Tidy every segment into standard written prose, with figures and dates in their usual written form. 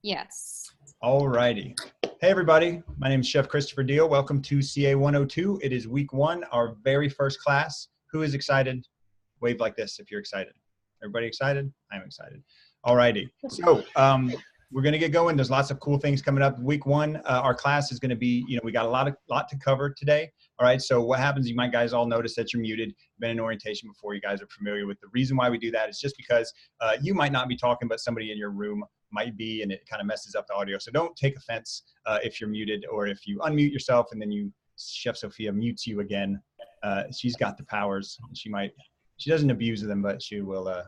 Yes. All righty. Hey, everybody. My name is Chef Christopher Deal. Welcome to CA 102. It is week one, our very first class. Who is excited? Wave like this if you're excited. Everybody excited? I'm excited. All righty. So we're going to get going. There's lots of cool things coming up. Week one, our class is going to be, we got a lot to cover today. All right. So what happens, you might guys all notice that you're muted. Been in orientation before, you guys are familiar with the reason why we do that. It's just because you might not be talking, but somebody in your room might be, and it kind of messes up the audio. So don't take offense if you're muted, or if you unmute yourself and then Chef Sophia mutes you again. She's got the powers. She doesn't abuse them, but she will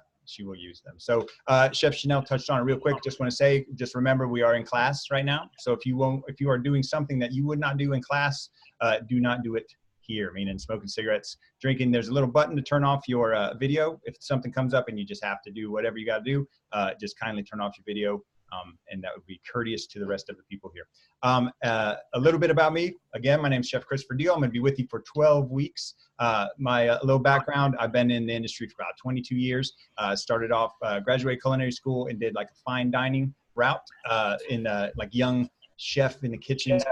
use them. So Chef Chanel touched on it real quick. Just want to say, just remember, we are in class right now. So if you are doing something that you would not do in class, do not do it here, meaning smoking cigarettes, drinking. There's a little button to turn off your video. If something comes up and you just have to do whatever you got to do, just kindly turn off your video. And that would be courteous to the rest of the people here. A little bit about me. Again, my name is Chef Christopher Deal. I'm going to be with you for 12 weeks. My little background, I've been in the industry for about 22 years. Started off, graduated culinary school and did like a fine dining route in like young chef in the kitchens.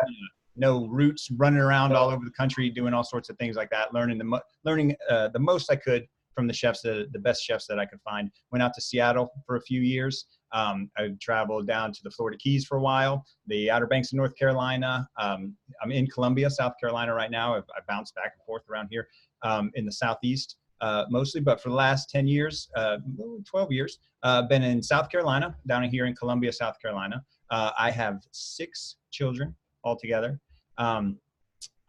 No roots, running around all over the country, doing all sorts of things like that, learning the most I could from the chefs, the best chefs that I could find. Went out to Seattle for a few years. I traveled down to the Florida Keys for a while, the Outer Banks of North Carolina. I'm in Columbia, South Carolina right now. I bounced back and forth around here in the Southeast mostly, but for the last 10 years, 12 years, been in South Carolina, down here in Columbia, South Carolina. I have 6 children altogether.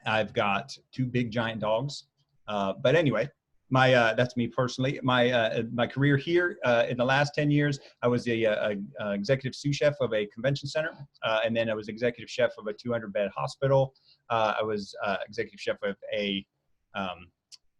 I've got 2 big giant dogs. But anyway, that's me personally. My career here in the last 10 years, I was a executive sous chef of a convention center, and then I was executive chef of a 200-bed hospital. I was executive chef of a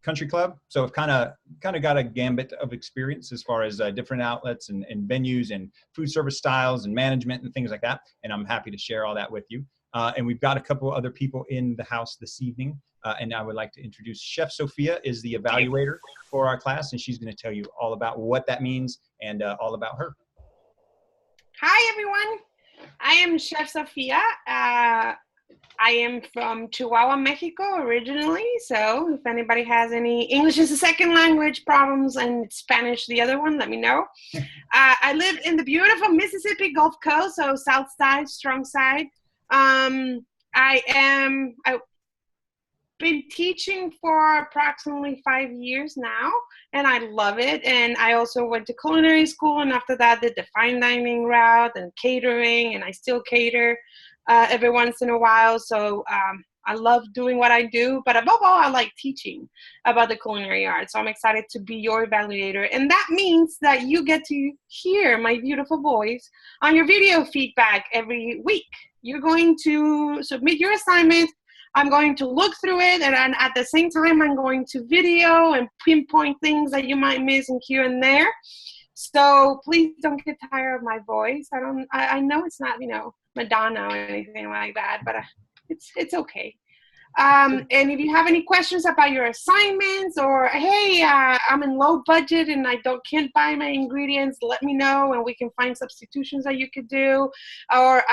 country club. So I've kind of got a gambit of experience as far as different outlets and venues and food service styles and management and things like that. And I'm happy to share all that with you. And we've got a couple other people in the house this evening. And I would like to introduce Chef Sophia is the evaluator for our class, and she's going to tell you all about what that means and all about her. Hi, everyone. I am Chef Sophia. I am from Chihuahua, Mexico originally. So if anybody has any English as a second language problems and Spanish the other one, let me know. I live in the beautiful Mississippi Gulf Coast, so south side, strong side. I've been teaching for approximately 5 years now, and I love it. And I also went to culinary school, and after that did the fine dining route and catering, and I still cater every once in a while. So I love doing what I do, but above all, I like teaching about the culinary arts. So I'm excited to be your evaluator. And that means that you get to hear my beautiful voice on your video feedback every week. You're going to submit your assignment. I'm going to look through it, and at the same time, I'm going to video and pinpoint things that you might miss in here and there. So please don't get tired of my voice. I know it's not, Madonna or anything like that, but it's okay. And if you have any questions about your assignments, or hey, I'm in low budget and I can't buy my ingredients, let me know and we can find substitutions that you could do. Or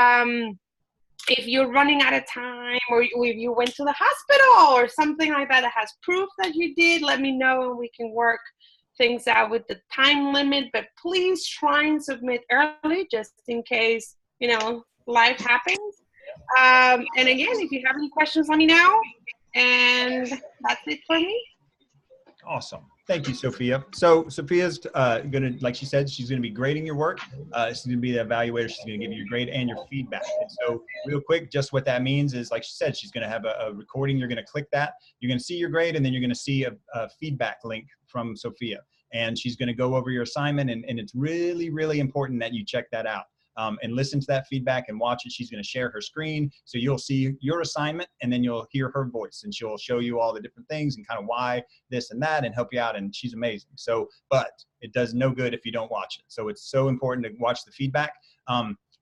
if you're running out of time, or if you went to the hospital or something like that has proof that you did, let me know and we can work things out with the time limit. But please try and submit early just in case, life happens. And again, if you have any questions, let me know. And that's it for me. Awesome. Thank you, Sophia. So Sophia's going to, like she said, she's going to be grading your work. She's going to be the evaluator. She's going to give you your grade and your feedback. And so real quick, just what that means is, like she said, she's going to have a recording. You're going to click that. You're going to see your grade, and then you're going to see a feedback link from Sophia. And she's going to go over your assignment, and it's really, really important that you check that out. And listen to that feedback and watch it. She's going to share her screen, so you'll see your assignment, and then you'll hear her voice, and she'll show you all the different things and kind of why this and that and help you out. And she's amazing. So, but it does no good if you don't watch it. So it's so important to watch the feedback.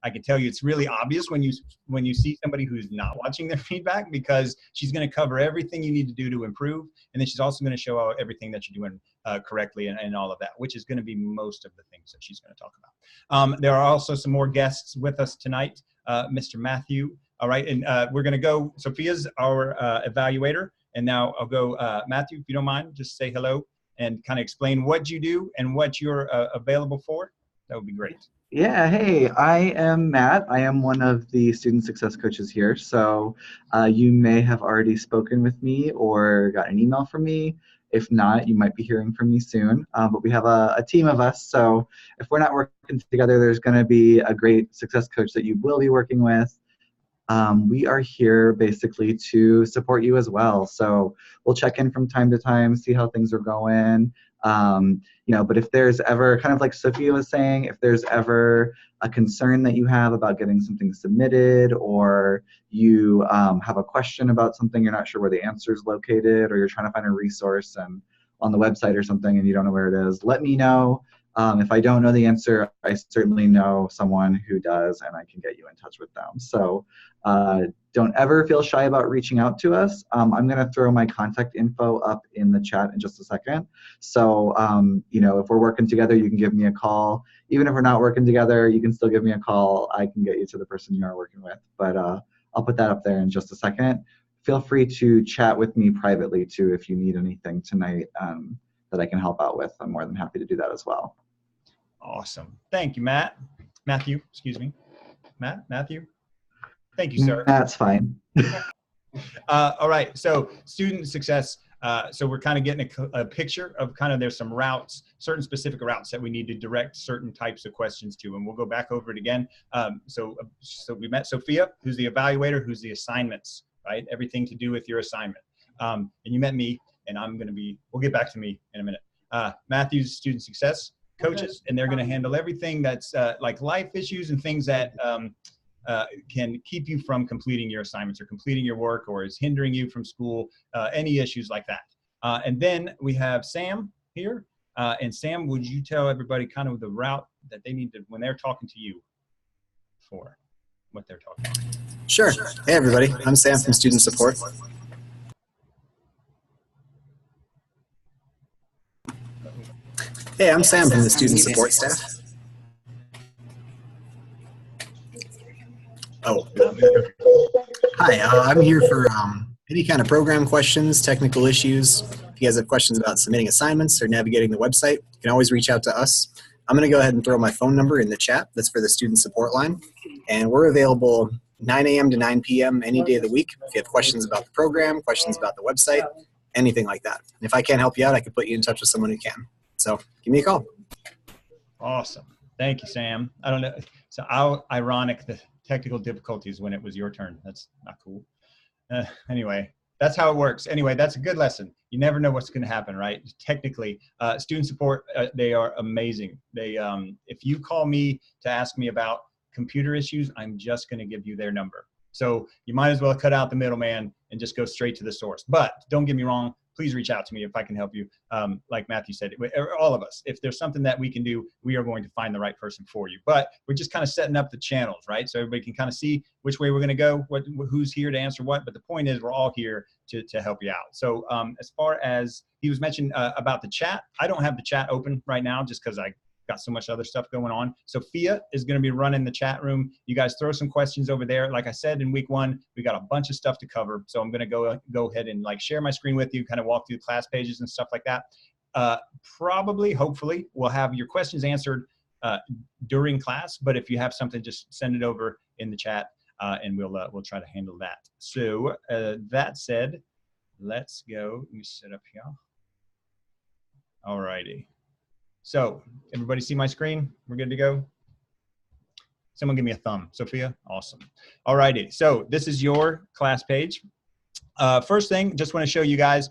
I can tell you it's really obvious when you see somebody who's not watching their feedback, because she's going to cover everything you need to do to improve, and then she's also going to show out everything that you're doing correctly and all of that, which is going to be most of the things that she's going to talk about. There are also some more guests with us tonight. Mr. Matthew. All right, and we're going to go. Sophia's our evaluator, and now I'll go Matthew, if you don't mind, just say hello and kind of explain what you do and what you're available for. That would be great. Yeah, hey, I am Matt. I am one of the student success coaches here. So you may have already spoken with me or got an email from me. If not, you might be hearing from me soon. But we have a team of us. So if we're not working together, there's going to be a great success coach that you will be working with. We are here basically to support you as well. So we'll check in from time to time, see how things are going. But if there's ever, kind of like Sophia was saying, if there's ever a concern that you have about getting something submitted, or you have a question about something, you're not sure where the answer is located, or you're trying to find a resource and on the website or something and you don't know where it is, let me know. If I don't know the answer, I certainly know someone who does, and I can get you in touch with them. So don't ever feel shy about reaching out to us. I'm going to throw my contact info up in the chat in just a second. So, if we're working together, you can give me a call. Even if we're not working together, you can still give me a call. I can get you to the person you are working with. But I'll put that up there in just a second. Feel free to chat with me privately, too, if you need anything tonight that I can help out with. I'm more than happy to do that as well. Awesome. Thank you, Matthew, excuse me. Matthew? Thank you, sir. That's fine. All right, so student success. So we're kind of getting a picture of kind of there's some routes, certain specific routes that we need to direct certain types of questions to, and we'll go back over it again. So we met Sophia, who's the evaluator, who's the assignments, right? Everything to do with your assignment. And you met me, and we'll get back to me in a minute. Matthew's student success coaches, and they're going to handle everything that's like life issues and things that can keep you from completing your assignments or completing your work, or is hindering you from school, any issues like that. And then we have Sam here. And Sam, would you tell everybody kind of the route that they need to, when they're talking to you, for what they're talking about? Sure. Hey, everybody. I'm Sam from Student Support. Hey, I'm Sam from the Student Support staff. Oh. Hi, I'm here for any kind of program questions, technical issues. If you guys have questions about submitting assignments or navigating the website, you can always reach out to us. I'm going to go ahead and throw my phone number in the chat. That's for the Student Support line. And we're available 9 a.m. to 9 p.m. any day of the week. If you have questions about the program, questions about the website, anything like that. And if I can't help you out, I can put you in touch with someone who can. So give me a call. Awesome. Thank you, Sam. I don't know. So how ironic the technical difficulties when it was your turn. That's not cool. Anyway, that's how it works. Anyway, that's a good lesson. You never know what's going to happen, right? Technically, student support, they are amazing. They, if you call me to ask me about computer issues, I'm just going to give you their number. So you might as well cut out the middleman and just go straight to the source. But don't get me wrong. Please reach out to me if I can help you. Like Matthew said, all of us, if there's something that we can do, we are going to find the right person for you. But we're just kind of setting up the channels, right? So everybody can kind of see which way we're going to go, who's here to answer what. But the point is, we're all here to help you out. So as far as he was mentioned about the chat, I don't have the chat open right now just because I got so much other stuff going on. Sophia is going to be running the chat room. You guys throw some questions over there. Like I said, in week 1, we got a bunch of stuff to cover. So I'm going to go ahead and like share my screen with you, kind of walk through the class pages and stuff like that. Probably, hopefully, we'll have your questions answered during class. But if you have something, just send it over in the chat, and we'll try to handle that. So that said, let's go. Let me set up here. All righty. So everybody see my screen? We're good to go? Someone give me a thumb. Sophia? Awesome. All righty. So this is your class page. First thing, just want to show you guys,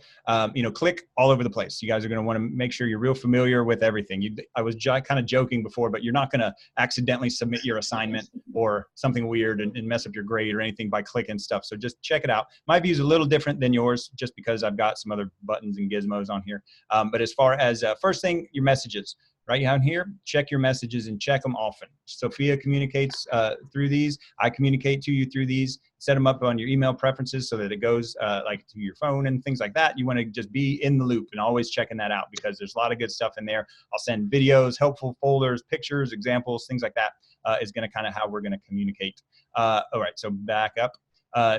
click all over the place. You guys are going to want to make sure you're real familiar with everything. I was kind of joking before, but you're not going to accidentally submit your assignment or something weird and mess up your grade or anything by clicking stuff. So just check it out. My view is a little different than yours just because I've got some other buttons and gizmos on here. But as far as first thing, your messages. right down here, check your messages and check them often. Sophia communicates through these. I communicate to you through these. Set them up on your email preferences so that it goes like to your phone and things like that. You want to just be in the loop and always checking that out because there's a lot of good stuff in there. I'll send videos, helpful folders, pictures, examples, things like that is going to kind of how we're going to communicate. All right, so back up.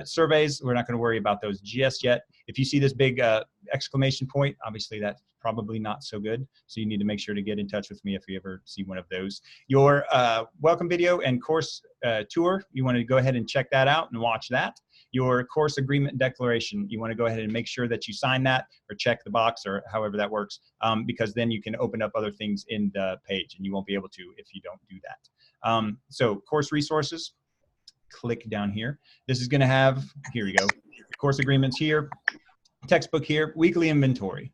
Surveys, we're not going to worry about those just yet. If you see this big exclamation point, obviously that's probably not so good. So you need to make sure to get in touch with me if you ever see one of those. Your welcome video and course tour, you want to go ahead and check that out and watch that. Your course agreement declaration, you want to go ahead and make sure that you sign that or check the box or however that works, because then you can open up other things in the page and you won't be able to if you don't do that. So course resources, click down here. This is going to have, here we go, course agreements here, textbook here, weekly inventory.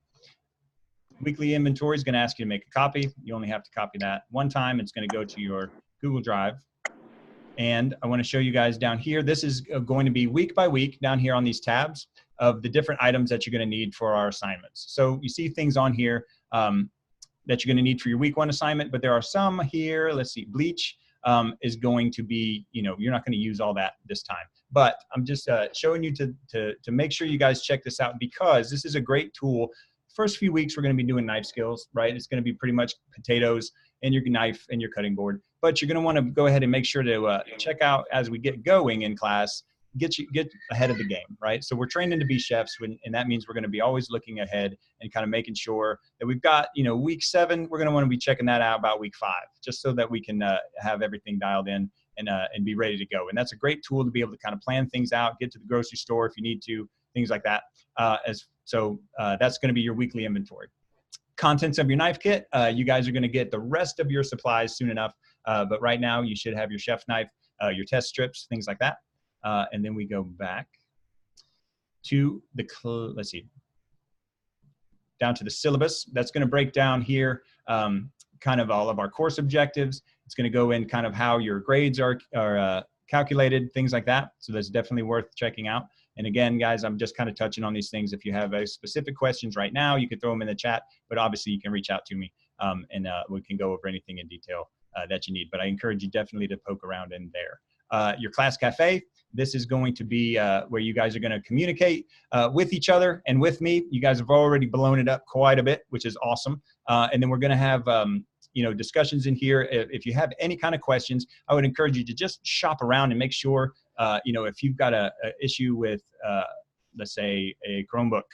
Weekly inventory is going to ask you to make a copy. You only have to copy that one time. It's going to go to your Google Drive. And I want to show you guys down here. This is going to be week by week down here on these tabs of the different items that you're going to need for our assignments. So you see things on here that you're going to need for your week 1 assignment, but there are some here. Let's see, bleach is going to be, you know, you're not going to use all that this time. But I'm just showing you to make sure you guys check this out because this is a great tool. First few weeks, we're going to be doing knife skills, right? It's going to be pretty much potatoes and your knife and your cutting board. But you're going to want to go ahead and make sure to check out as we get going in class, get ahead of the game, right? So we're training to be chefs, and that means we're going to be always looking ahead and kind of making sure that we've got, you know, week 7, we're going to want to be checking that out about week 5, just so that we can have everything dialed in and be ready to go. And that's a great tool to be able to kind of plan things out, get to the grocery store if you need to, things like that. So that's going to be your weekly inventory. Contents of your knife kit, you guys are going to get the rest of your supplies soon enough. But right now you should have your chef knife, your test strips, things like that. And then we go back to the, let's see, down to the syllabus. That's going to break down here kind of all of our course objectives. It's going to go in kind of how your grades are calculated, things like that. So that's definitely worth checking out. And again, guys, I'm just kind of touching on these things. If you have specific questions right now, you can throw them in the chat, but obviously you can reach out to me and we can go over anything in detail that you need. But I encourage you definitely to poke around in there. Your class cafe, this is going to be where you guys are going to communicate with each other and with me. You guys have already blown it up quite a bit, which is awesome. And then we're going to have you know, discussions in here. If you have any kind of questions, I would encourage you to just shop around and make sure, you know, if you've got a issue with, let's say, a Chromebook,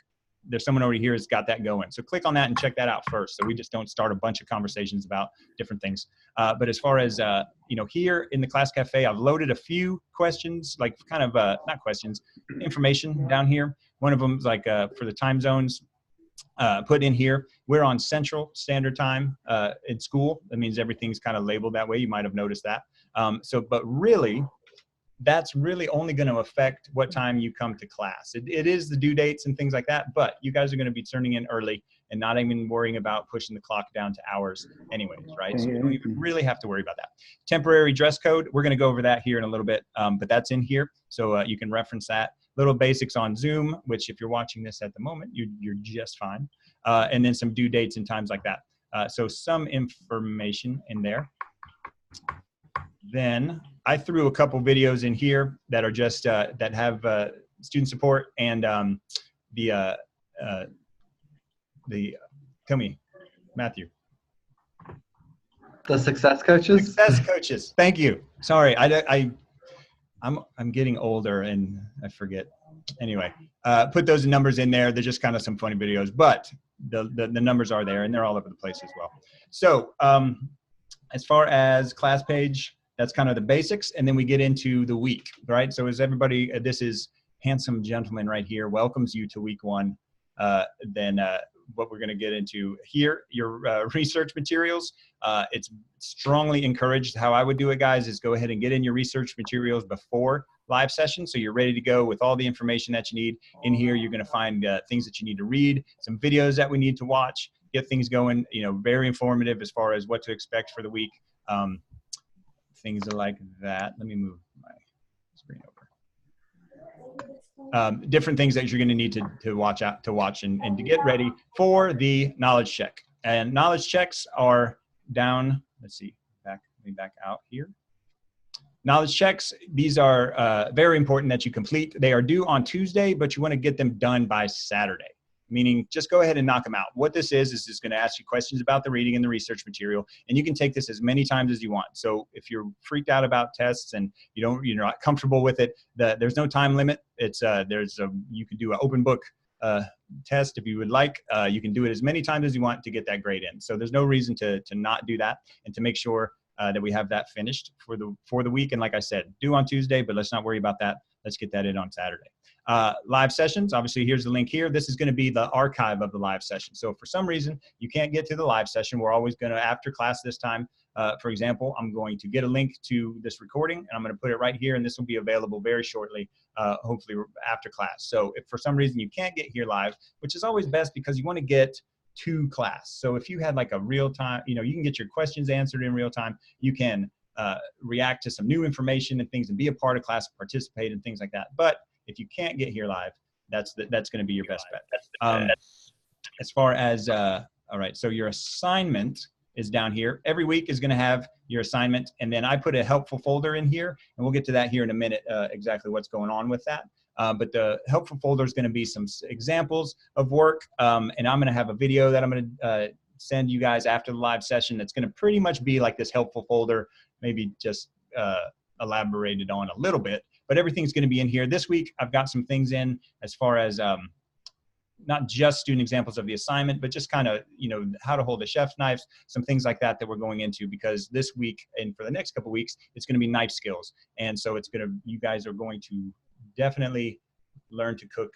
there's someone over here who's got that going. So click on that and check that out first, so we just don't start a bunch of conversations about different things. But as far as, you know, here in the class cafe, I've loaded a few questions, like kind of, not questions, information down here. One of them is like for the time zones. Put in here, we're on Central Standard Time in school. That means everything's kind of labeled that way. You might have noticed that. But really, that's really only going to affect what time you come to class. It is the due dates and things like that, but you guys are going to be turning in early and not even worrying about pushing the clock down to hours anyways, right? So you don't even really have to worry about that. Temporary dress code, we're going to go over that here in a little bit, but that's in here, so you can reference that. Little basics on Zoom, which if you're watching this at the moment, you're just fine. And then some due dates and times like that. So some information in there. Then I threw a couple videos in here that are just, that have student support and tell me, Matthew. The success coaches? Success coaches, thank you. Sorry, I'm getting older and I forget. Anyway, put those numbers in there. They're just kind of some funny videos, but the numbers are there and they're all over the place as well. So as far as class page, that's kind of the basics. And then we get into the week, right? So as everybody, this is handsome gentleman right here, welcomes you to week 1. Then what we're going to get into here, your research materials. It's strongly encouraged. How I would do it, guys, is go ahead and get in your research materials before live session, so you're ready to go with all the information that you need. In here, you're going to find things that you need to read, some videos that we need to watch, get things going, you know, very informative as far as what to expect for the week. Things like that. Let me move my screen over. Different things that you're going to need to watch and to get ready for the knowledge check. And knowledge checks are down, let's see, let me back out here. Knowledge checks, these are very important that you complete. They are due on Tuesday, but you want to get them done by Saturday, meaning just go ahead and knock them out. What this is just going to ask you questions about the reading and the research material, and you can take this as many times as you want. So if you're freaked out about tests and you're not comfortable with it, there's no time limit. It's you can do an open book test if you would like. You can do it as many times as you want to get that grade in. So there's no reason to not do that, and to make sure that we have that finished for the week. And like I said, due on Tuesday, but let's not worry about that. Let's get that in on Saturday. Live sessions, obviously here's the link here. This is going to be the archive of the live session. So if for some reason you can't get to the live session, we're always going to, after class this time, for example, I'm going to get a link to this recording and I'm going to put it right here, and this will be available very shortly, hopefully after class. So if for some reason you can't get here live, which is always best because you want to get to class. So if you had like a real time, you can get your questions answered in real time. You can react to some new information and things and be a part of class, participate and things like that. But if you can't get here live, that's going to be your best bet. As far as, all right, so your assignment is down here. Every week is going to have your assignment, and then I put a helpful folder in here, and we'll get to that here in a minute, exactly what's going on with that. But the helpful folder is going to be some examples of work, and I'm going to have a video that I'm going to send you guys after the live session that's going to pretty much be like this helpful folder, maybe just elaborated on a little bit, but everything's going to be in here. This week, I've got some things in as far as not just student examples of the assignment, but just kind of, how to hold a chef's knife, some things like that we're going into, because this week and for the next couple of weeks, it's going to be knife skills. And so you guys are going to definitely learn to cook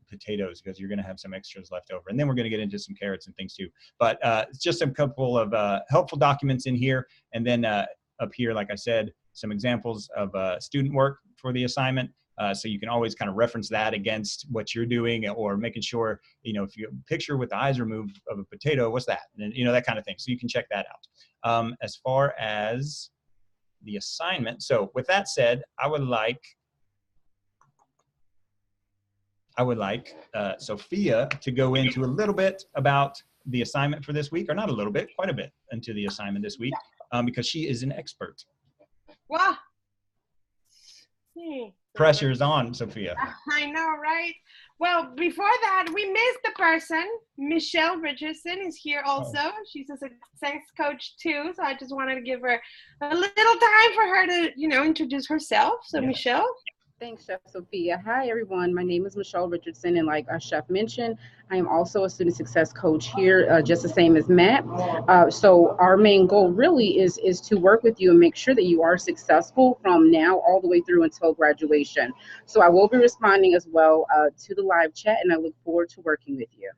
potatoes, because you're going to have some extras left over. And then we're going to get into some carrots and things too. But it's just a couple of helpful documents in here. And then up here, like I said, some examples of student work for the assignment. So you can always kind of reference that against what you're doing, or making sure, if you picture with the eyes removed of a potato, what's that? And that kind of thing. So you can check that out. As far as the assignment, so with that said, I would like Sophia to go into a little bit about the assignment for this week, or not a little bit, quite a bit into the assignment this week, because she is an expert. Wow. Pressure is on, Sophia. I know, right? Well, before that, we missed the person. Michelle Richardson is here also. Oh. She's a success coach too, so I just wanted to give her a little time for her to, introduce herself. So, yeah. Michelle. Thanks, Chef Sophia. Hi, everyone. My name is Michelle Richardson, and like our chef mentioned, I am also a student success coach here, just the same as Matt. So our main goal really is to work with you and make sure that you are successful from now all the way through until graduation. So I will be responding as well to the live chat, and I look forward to working with you.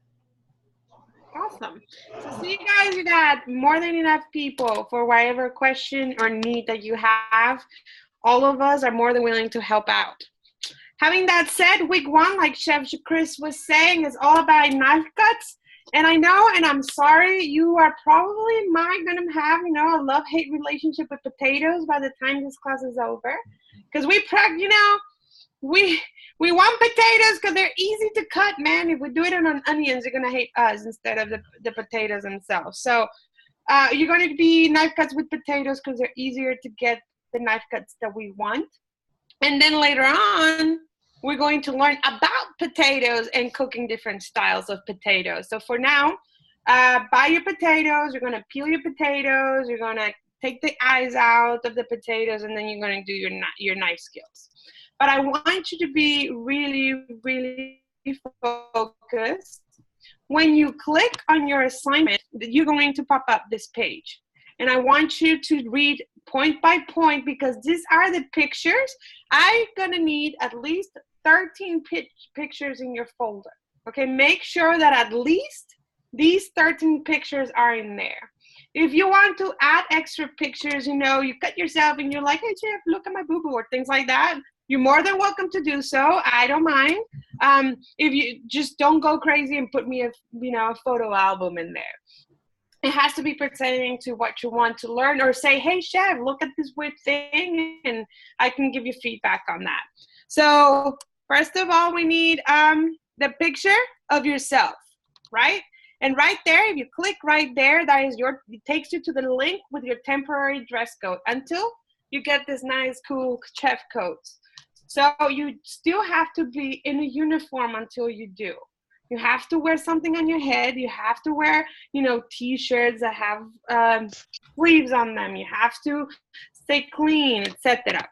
Awesome. So see, you guys, you got more than enough people for whatever question or need that you have. All of us are more than willing to help out. Having that said, week one, like Chef Chris was saying, is all about knife cuts. And I know, and I'm sorry, you are probably going to have, a love-hate relationship with potatoes by the time this class is over. Because we want potatoes because they're easy to cut, man. If we do it on onions, you're going to hate us instead of the potatoes themselves. So you're going to be knife cuts with potatoes because they're easier to get the knife cuts that we want. And then later on, we're going to learn about potatoes and cooking different styles of potatoes. So for now, buy your potatoes, you're going to peel your potatoes, you're going to take the eyes out of the potatoes, and then you're going to do your knife skills. But I want you to be really, really focused. When you click on your assignment, you're going to pop up this page. And I want you to read point by point, because these are the pictures. I'm going to need at least 13 pictures in your folder. Okay, make sure that at least these 13 pictures are in there. If you want to add extra pictures, you cut yourself and you're like, hey, Chef, look at my boo-boo, or things like that, you're more than welcome to do so. I don't mind. If you just don't go crazy and put me a photo album in there. It has to be pertaining to what you want to learn, or say, hey, Chef, look at this weird thing, and I can give you feedback on that. So first of all, we need the picture of yourself, right? And right there, if you click right there, that is it takes you to the link with your temporary dress code until you get this nice, cool chef coats. So you still have to be in a uniform until you do. You have to wear something on your head. You have to wear, t-shirts that have sleeves on them. You have to stay clean, etc.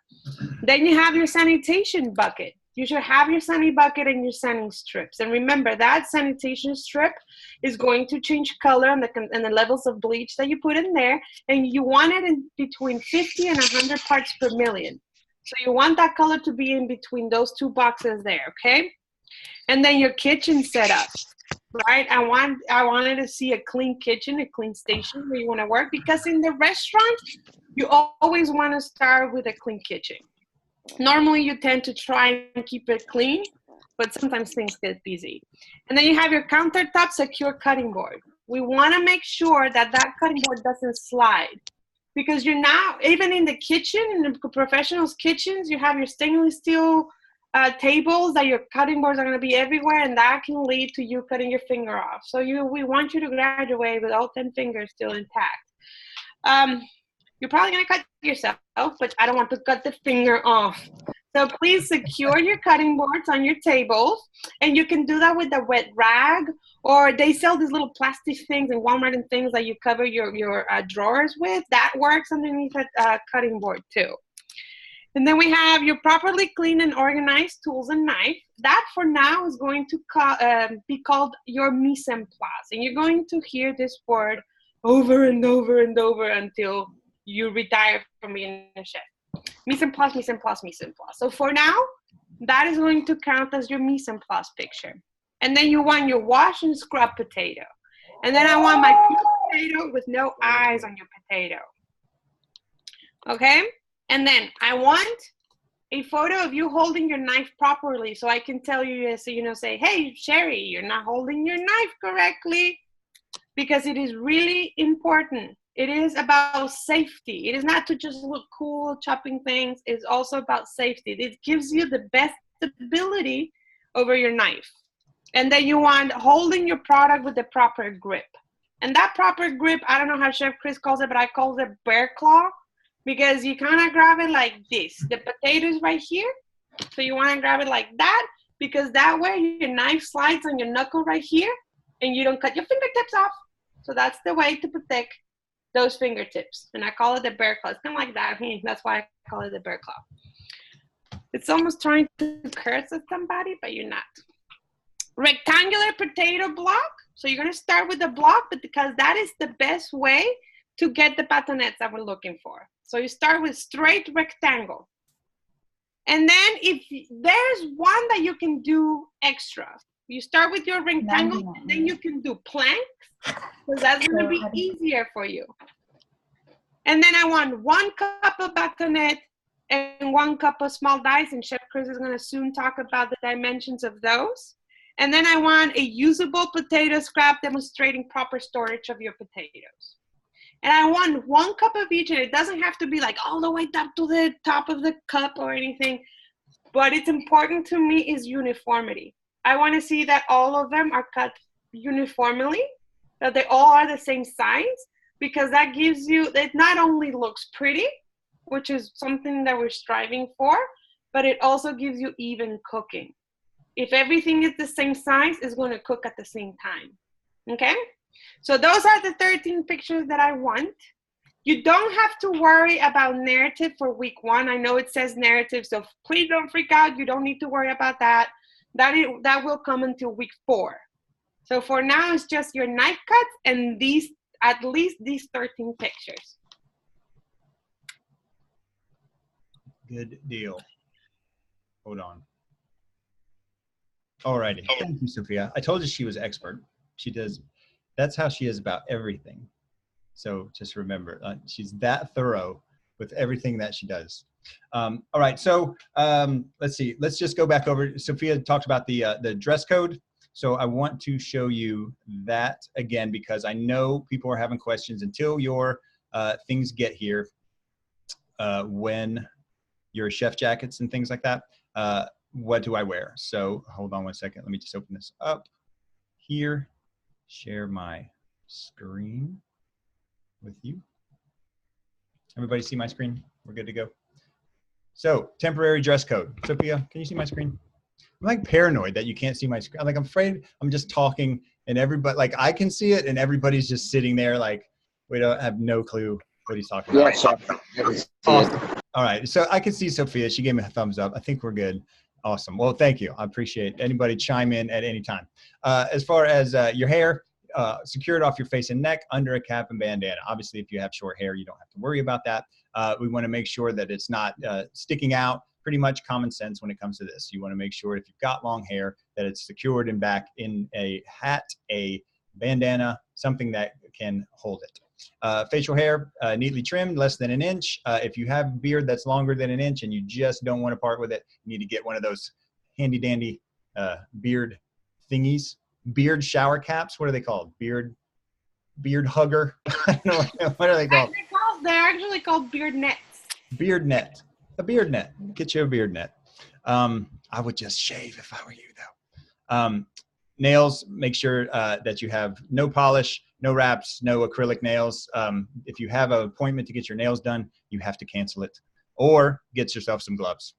Then you have your sanitation bucket. You should have your sunny bucket and your sunning strips. And remember, that sanitation strip is going to change color and the levels of bleach that you put in there. And you want it in between 50 and 100 parts per million. So you want that color to be in between those two boxes there, okay? And then your kitchen setup, right? I wanted to see a clean kitchen, a clean station where you want to work, because in the restaurant, you always want to start with a clean kitchen. Normally, you tend to try and keep it clean, but sometimes things get busy. And then you have your countertop secure cutting board. We want to make sure that cutting board doesn't slide, because you're now, even in the kitchen, in the professionals' kitchens, you have your stainless steel tables that your cutting boards are going to be everywhere, and that can lead to you cutting your finger off. So we want you to graduate with all 10 fingers still intact. You're probably going to cut yourself, but I don't want to cut the finger off. So please secure your cutting boards on your tables, and you can do that with a wet rag, or they sell these little plastic things in Walmart and things that you cover your drawers with. That works underneath a cutting board too. And then we have your properly clean and organized tools and knife. That for now is going to be called your mise en place. And you're going to hear this word over and over and over until you retire from being a chef. Mise en place, mise en place, mise en place. So for now, that is going to count as your mise en place picture. And then you want your wash and scrub potato. And then I want my potato with no eyes on your potato. Okay? And then I want a photo of you holding your knife properly, so I can tell you, so say, hey, Sherry, you're not holding your knife correctly, because it is really important. It is about safety. It is not to just look cool chopping things. It's also about safety. It gives you the best stability over your knife. And then you want holding your product with the proper grip. And that proper grip, I don't know how Chef Chris calls it, but I call it bear claw. Because you kind of grab it like this. The potato's right here. So you want to grab it like that, because that way your knife slides on your knuckle right here and you don't cut your fingertips off. So that's the way to protect those fingertips. And I call it the bear claw. It's kind of like that. That's why I call it the bear claw. It's almost trying to curse at somebody, but you're not. Rectangular potato block. So you're going to start with the block, but because that is the best way to get the bâtonnets that we're looking for. So you start with straight rectangle. And then if there's one that you can do extra, you start with your rectangle, and then you can do planks, because that's going to be easier for you. And then I want 1 cup of bâtonnet and 1 cup of small dice, and Chef Chris is going to soon talk about the dimensions of those. And then I want a usable potato scrap demonstrating proper storage of your potatoes. And I want 1 cup of each, and it doesn't have to be like all the way up to the top of the cup or anything. But it's important to me is uniformity. I want to see that all of them are cut uniformly, that they all are the same size, because that gives you, it not only looks pretty, which is something that we're striving for, but it also gives you even cooking. If everything is the same size, it's going to cook at the same time. Okay? So those are the 13 pictures that I want. You don't have to worry about narrative for week 1. I know it says narrative, so please don't freak out. You don't need to worry about that. That will come until week 4. So for now, it's just your knife cuts and at least these 13 pictures. Good deal. Hold on. Alrighty. Thank you, Sophia. I told you she was expert. She does. That's how she is about everything. So just remember, she's that thorough with everything that she does. All right, so let's see. Let's just go back over. Sophia talked about the dress code. So I want to show you that again, because I know people are having questions until your things get here when your chef jackets and things like that. What do I wear? So hold on one second. Let me just open this up here. share my screen with you. Everybody see my screen? We're good to go. So, temporary dress code. Sophia, can you see my screen? I'm like paranoid that you can't see my screen. I'm like, I'm afraid I'm just talking and everybody, like I can see it and everybody's just sitting there like, we don't have no clue what he's talking about. Awesome. All right, so I can see Sophia. She gave me a thumbs up. I think we're good. Awesome. Well, thank you. I appreciate anybody chime in at any time. As far as your hair, secure it off your face and neck under a cap and bandana. Obviously, if you have short hair, you don't have to worry about that. We want to make sure that it's not sticking out. Pretty much common sense when it comes to this. You want to make sure if you've got long hair that it's secured and back in a hat, a bandana, something that can hold it. Facial hair, neatly trimmed, less than an inch. If you have a beard that's longer than an inch and you just don't want to part with it, you need to get one of those handy dandy beard thingies. Beard shower caps. What are they called? Beard hugger. I don't know. What are they called? They're actually called beard nets. Beard net. A beard net. Get you a beard net. I would just shave if I were you, though. Nails, make sure that you have no polish, no wraps, no acrylic nails. If you have an appointment to get your nails done, you have to cancel it or get yourself some gloves.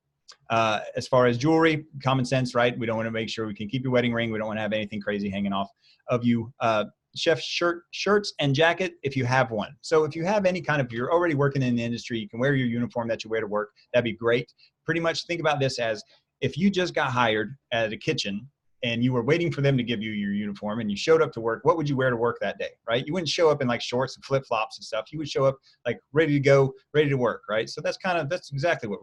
As far as jewelry, common sense, right? We don't want to make sure we can keep your wedding ring. We don't want to have anything crazy hanging off of you. Chef shirts and jacket if you have one. So if you have any kind of, you're already working in the industry, you can wear your uniform that you wear to work. That'd be great. Pretty much think about this as if you just got hired at a kitchen and you were waiting for them to give you your uniform and you showed up to work, what would you wear to work that day, right? You wouldn't show up in like shorts and flip flops and stuff. You would show up like ready to go, ready to work, right? So that's exactly what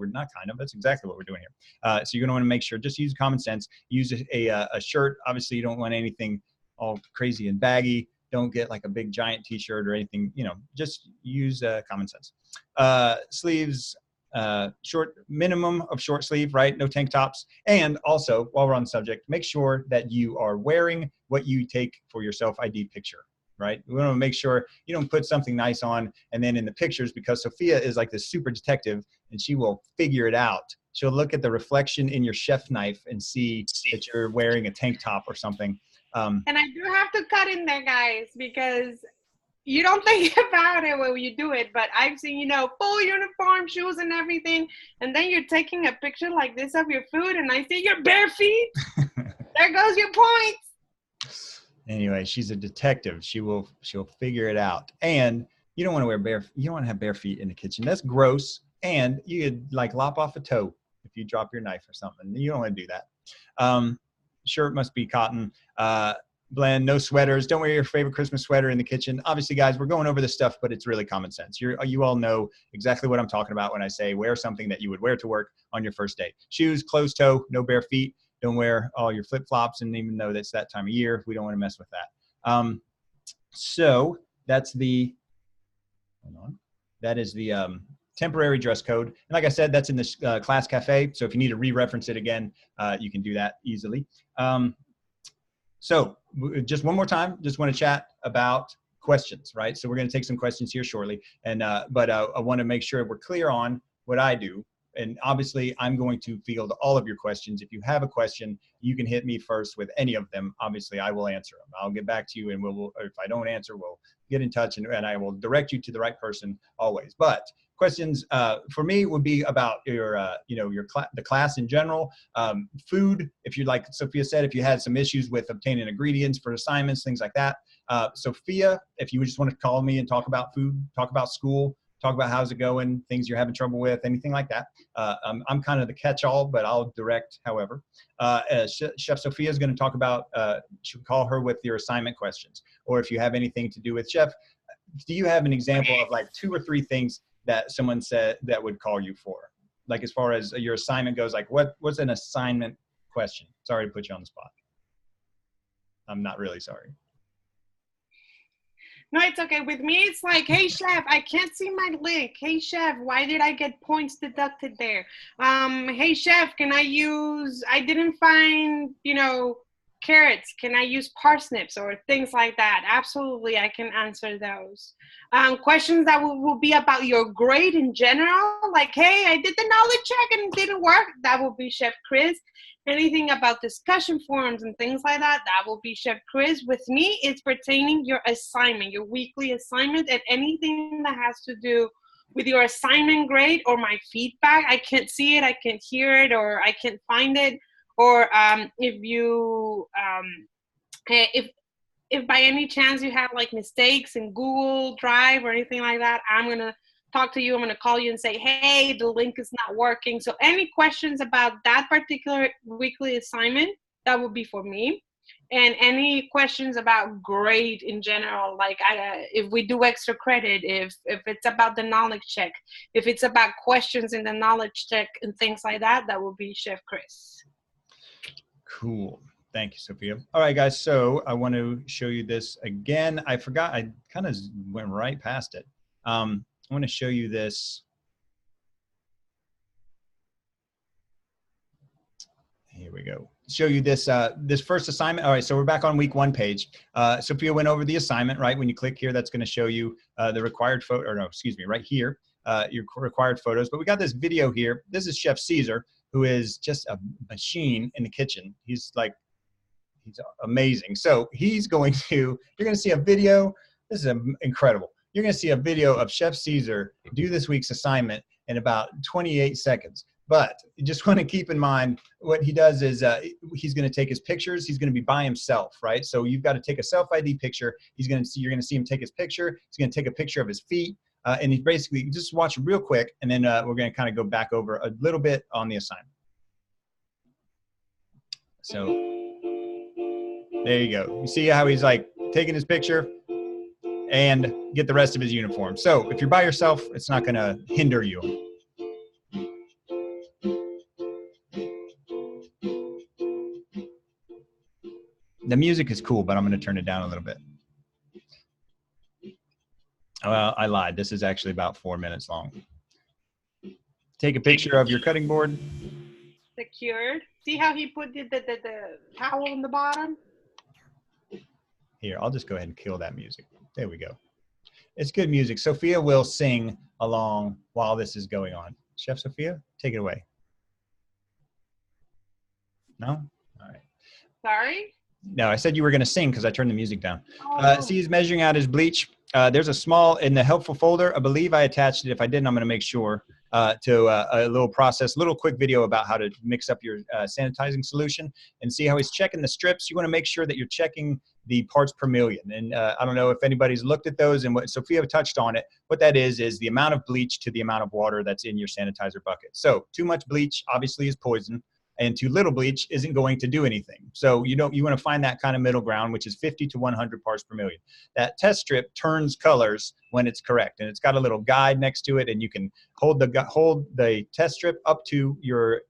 that's exactly what we're doing here. So you're gonna wanna make sure, just use common sense, use a shirt. Obviously you don't want anything all crazy and baggy. Don't get like a big giant t-shirt or anything, just use common sense. Sleeves, short minimum of short sleeve, right? No tank tops. And also, while we're on the subject, make sure that you are wearing what you take for your self-ID picture, right? We want to make sure you don't put something nice on and then in the pictures, because Sophia is like this super detective and she will figure it out. She'll look at the reflection in your chef knife and see that you're wearing a tank top or something. And I do have to cut in there, guys, because you don't think about it when you do it, but I've seen, full uniform, shoes and everything, and then you're taking a picture like this of your food, and I see your bare feet. There goes your points. Anyway, she's a detective. She'll figure it out. And you don't want to have bare feet in the kitchen. That's gross. And you could like lop off a toe if you drop your knife or something. You don't want to do that. Shirt must be cotton. Blend, no sweaters. Don't wear your favorite Christmas sweater in the kitchen. Obviously, guys, we're going over this stuff, but it's really common sense. You all know exactly what I'm talking about when I say wear something that you would wear to work on your first date. Shoes, closed toe, no bare feet. Don't wear all your flip-flops, and even though that's that time of year, we don't want to mess with that. So that's that is the temporary dress code. And like I said, that's in the class cafe. So if you need to re-reference it again, you can do that easily. So just one more time, just want to chat about questions, right? So we're going to take some questions here shortly. And but I want to make sure we're clear on what I do. And obviously, I'm going to field all of your questions. If you have a question, you can hit me first with any of them. Obviously, I will answer them. I'll get back to you, and if I don't answer, we'll get in touch, and I will direct you to the right person always. But questions for me would be about your the class in general. Food, if you like Sophia said, if you had some issues with obtaining ingredients for assignments, things like that. Sophia, if you just want to call me and talk about food, talk about school, talk about how's it going, things you're having trouble with, anything like that. I'm kind of the catch-all, but I'll direct however. Chef Sophia is going to talk about, she'll call her with your assignment questions. Or if you have anything to do with Chef, do you have an example of like 2 or 3 things that someone said that would call you for? Like as far as your assignment goes, like what's an assignment question? Sorry to put you on the spot. I'm not really sorry. No, it's okay. With me, it's like, hey, chef, I can't see my link. Hey, chef, why did I get points deducted there? Hey, chef, I didn't find, carrots. Can I use parsnips or things like that? Absolutely, I can answer those. Questions that will be about your grade in general, like, hey, I did the knowledge check and it didn't work. That will be Chef Chris. Anything about discussion forums and things like that, that will be Chef Chris. With me, it's pertaining your assignment, your weekly assignment, and anything that has to do with your assignment grade or my feedback. I can't see it, I can't hear it, or I can't find it. Or if you, if by any chance you have like mistakes in Google Drive or anything like that, I'm going to talk to you. I'm going to call you and say, hey, the link is not working. So any questions about that particular weekly assignment, that would be for me. And any questions about grade in general, like if we do extra credit, if it's about the knowledge check, if it's about questions in the knowledge check and things like that, that will be Chef Chris. Cool. Thank you, Sophia. All right, guys. So I want to show you this again. I forgot. I kind of went right past it. I want to show you this. Here we go. Show you this this first assignment. All right, so we're back on week 1 page. Sophia went over the assignment, right? When you click here, that's going to show you the required photo, or no, excuse me, right here, your required photos. But we got this video here. This is Chef Caesar, who is just a machine in the kitchen. He's amazing. So he's going to, you're going to see a video. This is incredible. You're going to see a video of Chef Caesar do this week's assignment in about 28 seconds. But you just want to keep in mind what he does is he's going to take his pictures. He's going to be by himself, right? So you've got to take a self-ID picture. You're going to see him take his picture. He's going to take a picture of his feet. And he basically, just watch real quick, and then we're going to kind of go back over a little bit on the assignment. So there you go. You see how he's like taking his picture and get the rest of his uniform. So if you're by yourself, it's not going to hinder you. The music is cool, but I'm going to turn it down a little bit. Well, I lied. This is actually about 4 minutes long. Take a picture of your cutting board. Secured. See how he put the towel on the bottom? Here, I'll just go ahead and kill that music. There we go. It's good music. Sophia will sing along while this is going on. Chef Sophia, take it away. No? All right. Sorry? No, I said you were going to sing because I turned the music down. Oh. See, he's measuring out his bleach. There's a small, in the helpful folder, I believe I attached it. If I didn't, I'm going to make sure, to a little process, little quick video about how to mix up your sanitizing solution and see how he's checking the strips. You want to make sure that you're checking the parts per million. And I don't know if anybody's looked at those, and what Sophia touched on it. What that is the amount of bleach to the amount of water that's in your sanitizer bucket. So too much bleach obviously is poison, and too little bleach isn't going to do anything. So you want to find that kind of middle ground, which is 50 to 100 parts per million. That test strip turns colors when it's correct, and it's got a little guide next to it, and you can hold the test strip up to your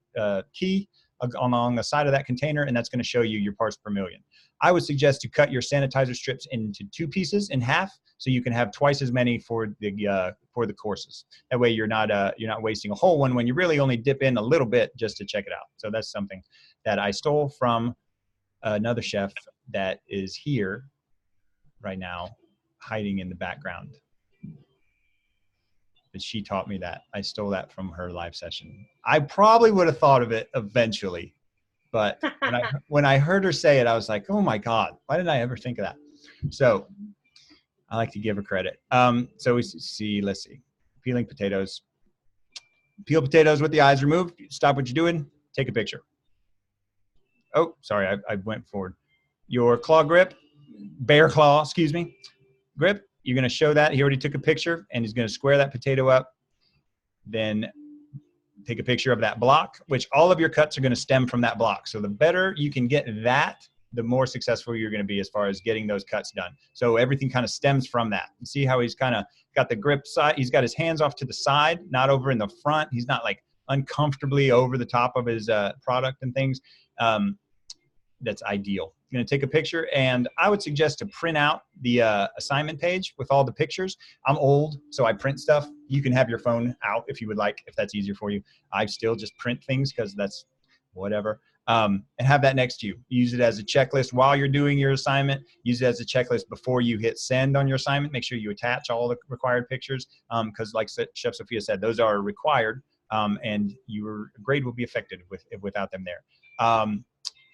key along the side of that container, and that's going to show you your parts per million. I would suggest to cut your sanitizer strips into 2 pieces in half, so you can have twice as many for the courses. That way you're not wasting a whole one when you really only dip in a little bit just to check it out. So that's something that I stole from another chef that is here right now, hiding in the background. But she taught me that. I stole that from her live session. I probably would have thought of it eventually, but when I heard her say it, I was like, oh my God, why didn't I ever think of that? So I like to give her credit. So we see, let's see, peeling potatoes. Peel potatoes with the eyes removed. Stop what you're doing. Take a picture. Oh, sorry, I went forward. Your claw grip, bear claw, excuse me, grip. You're going to show that. He already took a picture, and he's going to square that potato up. Then take a picture of that block, which all of your cuts are going to stem from that block. So the better you can get that, the more successful you're going to be as far as getting those cuts done. So everything kind of stems from that. You see how he's kind of got the grip side. He's got his hands off to the side, not over in the front. He's not like uncomfortably over the top of his product and things. That's ideal. You're going to take a picture, and I would suggest to print out the assignment page with all the pictures. I'm old, so I print stuff. You can have your phone out if you would like, if that's easier for you. I still just print things because that's whatever. And have that next to you. Use it as a checklist while you're doing your assignment. Use it as a checklist before you hit send on your assignment. Make sure you attach all the required pictures because like Chef Sophia said, those are required and your grade will be affected without them there.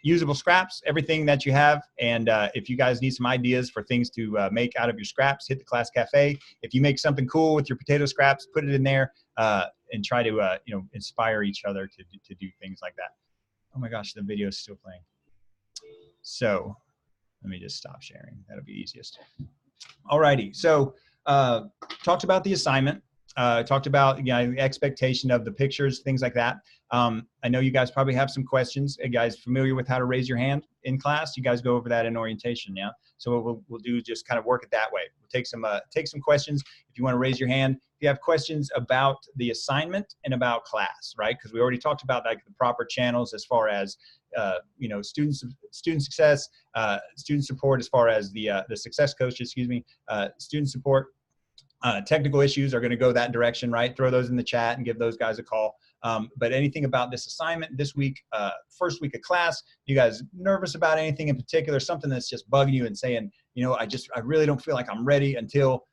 Usable scraps, everything that you have. And if you guys need some ideas for things to make out of your scraps, hit the class cafe. If you make something cool with your potato scraps, put it in there and try to inspire each other to do things like that. Oh my gosh, the video is still playing. So let me just stop sharing. That'll be easiest. Alrighty, so talked about the assignment. Talked about the expectation of the pictures, things like that. I know you guys probably have some questions. You guys familiar with how to raise your hand in class? You guys go over that in orientation, yeah? So what we'll do is just kind of work it that way. We'll take some questions. If you want to raise your hand, if you have questions about the assignment and about class, right? Because we already talked about like the proper channels as far as student success, student support as far as the success coach, student support. Technical issues are going to go that direction, right? Throw those in the chat and give those guys a call. But anything about this assignment this week, first week of class, you guys nervous about anything in particular, something that's just bugging you and saying, I really don't feel like I'm ready until,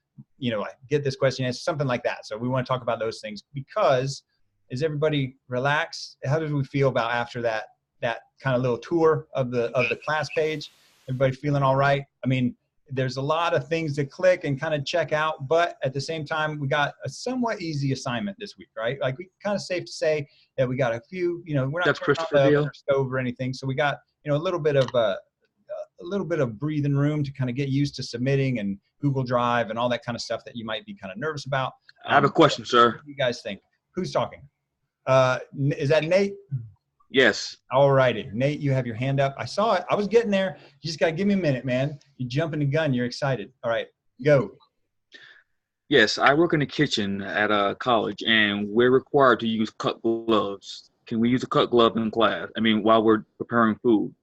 I get this question answered, something like that. So we want to talk about those things because is everybody relaxed? How did we feel about after that kind of little tour of the class page? Everybody feeling all right? I mean, there's a lot of things to click and kind of check out, but at the same time, we got a somewhat easy assignment this week, right? Like we kind of safe to say that we got a few, we're not turning on the oven or stove or anything. So we got, a little bit of breathing room to kind of get used to submitting and Google Drive and all that kind of stuff that you might be kind of nervous about. I have a question, sir. What do you guys think? Who's talking? Is that Nate? Yes. All righty. Nate, you have your hand up. I saw it. I was getting there. You just got to give me a minute, man. You jumping the gun. You're excited. All right. Go. Yes, I work in the kitchen at a college, and we're required to use cut gloves. Can we use a cut glove in class? I mean, while we're preparing food.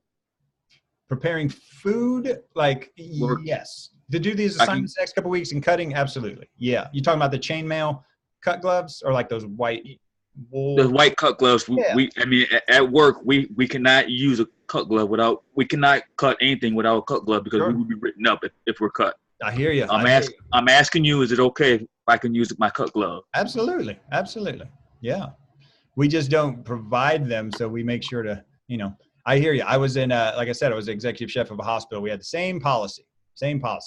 Preparing food? Like, yes. To do these assignments the next couple of weeks and cutting? Absolutely. Yeah. You talking about the chainmail cut gloves or like those white wool? The white cut gloves. Yeah. At work, we cannot use a cut glove we cannot cut anything without a cut glove because we would be written up if we're cut. I hear you. I'm asking you, is it okay if I can use my cut glove? Absolutely. Absolutely. Yeah. We just don't provide them, so we make sure to, I hear you. I was in, like I said, I was the executive chef of a hospital. We had the same policy.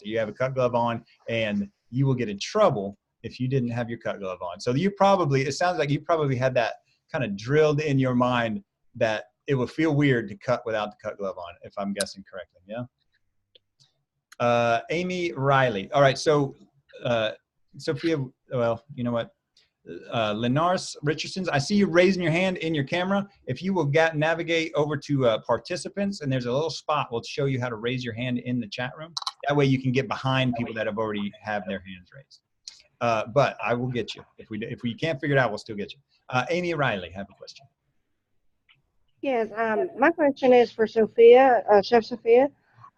You have a cut glove on, and you will get in trouble if you didn't have your cut glove on. So it sounds like you probably had that kind of drilled in your mind that it would feel weird to cut without the cut glove on, if I'm guessing correctly, yeah? Amy Riley. All right, so Sophia, well, you know what? Lenars Richardson's, I see you raising your hand in your camera. If you will navigate over to participants, and there's a little spot, we'll show you how to raise your hand in the chat room. That way you can get behind people that have already have their hands raised. But I will get you. If we can't figure it out, we'll still get you. Amy Riley, have a question. Yes, my question is for Sophia, Chef Sophia.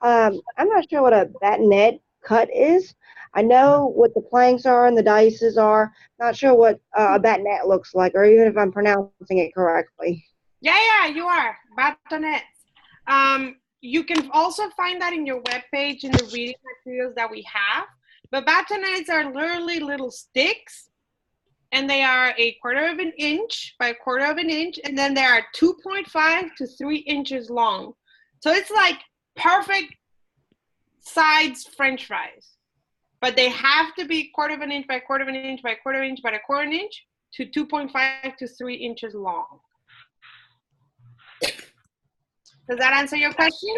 I'm not sure what a bassinet cut is. I know what the planks are and the dices are. Not sure what a bassinet looks like, or even if I'm pronouncing it correctly. Yeah, you are. Bastonets. You can also find that in your webpage in the reading materials that we have. But bastonets are literally little sticks, and they are 1/4 of an inch by 1/4 of an inch, and then they are 2.5 to 3 inches long. So it's like perfect size French fries. But they have to be 1/4 of an inch by 1/4 of an inch by 1/4 of an inch by 1/4 of an inch to 2.5 to 3 inches long. Does that answer your question?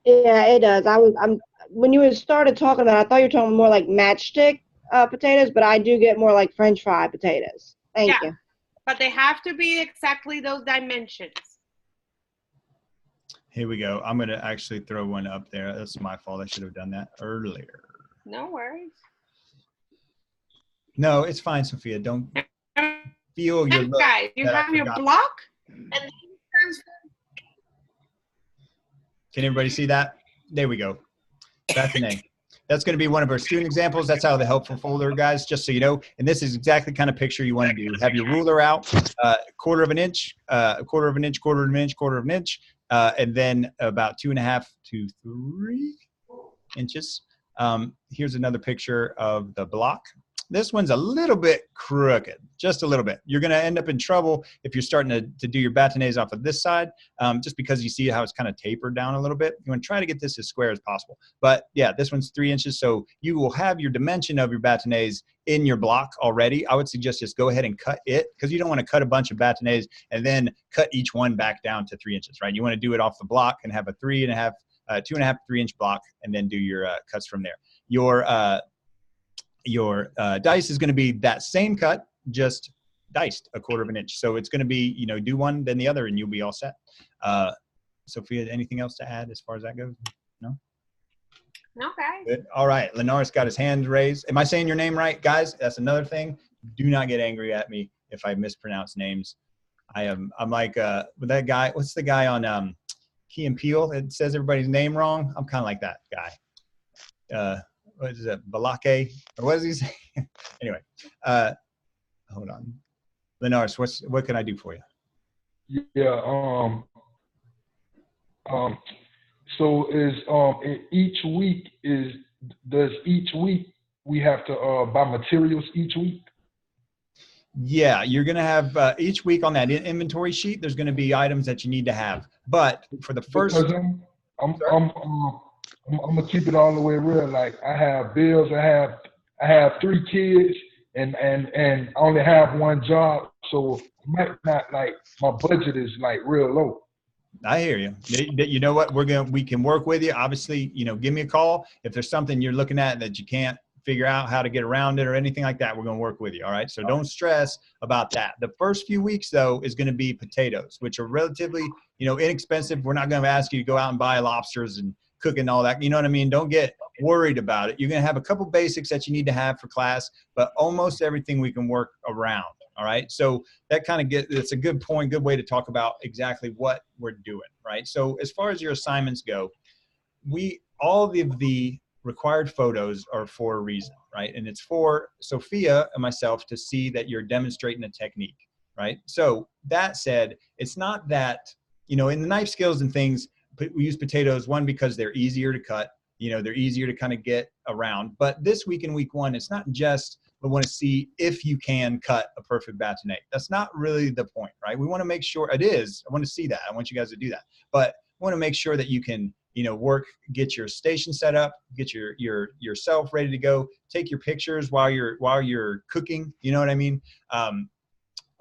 Yeah, it does. When you started talking about it, I thought you were talking more like matchstick potatoes, but I do get more like French fry potatoes. Thank you. But they have to be exactly those dimensions. Here we go. I'm going to actually throw one up there. That's my fault. I should have done that earlier. No worries. No, it's fine, Sophia. Don't feel your look. Guys, you have your block. And then can everybody see that? There we go. That's an A. That's going to be one of our student examples. That's how the helpful folder, guys, just so you know. And this is exactly the kind of picture you want to do. Have your ruler out, 1/4 of an inch, 1/4 of an inch, 1/4 of an inch, 1/4 of an inch, and then about 2.5 to 3 inches. Here's another picture of the block. this one's a little bit crooked, just a little bit. You're going to end up in trouble if you're starting to do your bâtonnets off of this side, just because you see how it's kind of tapered down a little bit. You want to try to get this as square as possible. But yeah, this one's 3 inches, so you will have your dimension of your bâtonnets in your block already. I would suggest just go ahead and cut it, because you don't want to cut a bunch of bâtonnets and then cut each one back down to 3 inches, right? You want to do it off the block and have a 2.5 to 3 inch block, and then do your cuts from there. Your dice is going to be that same cut, just diced 1/4 inch. So it's going to be, you know, do one, then the other, and you'll be all set. Sophia, anything else to add as far as that goes? No? Okay. Good. All right. Lenar's got his hand raised. Am I saying your name right, guys? That's another thing. Do not get angry at me if I mispronounce names. I'm like that guy. What's the guy on Key and Peele that says everybody's name wrong? I'm kind of like that guy. What is it, Balake? Or what does he say? Anyway, hold on. Lenars, what can I do for you? Yeah. So each week does each week we have to buy materials each week? Yeah, you're going to have each week on that inventory sheet, there's going to be items that you need to have. But for the first, because I'm gonna keep it all the way real. Like, I have bills. I have 3 kids, and I only have one job, so might not, like, my budget is like real low. I hear you. You know what? We can work with you. Obviously, you know, give me a call if there's something you're looking at that you can't figure out how to get around it or anything like that. We're going to work with you. All right. So don't stress about that. The first few weeks, though, is going to be potatoes, which are relatively, you know, inexpensive. We're not going to ask you to go out and buy lobsters and cook and all that. You know what I mean? Don't get worried about it. You're going to have a couple basics that you need to have for class, but almost everything we can work around. All right. So that kind of it's a good point, good way to talk about exactly what we're doing. Right. So as far as your assignments go, all of the required photos are for a reason, right? And it's for Sophia and myself to see that you're demonstrating a technique, right? So that said, it's not that, you know, in the knife skills and things, we use potatoes, one, because they're easier to cut, you know, they're easier to kind of get around. But this week in week 1, it's not just we want to see if you can cut a perfect bâtonnet. That's not really the point, right? We want to make sure it is. I want to see that. I want you guys to do that. But we want to make sure that you can, you know, get your station set up, get yourself ready to go, take your pictures while you're cooking. You know what I mean?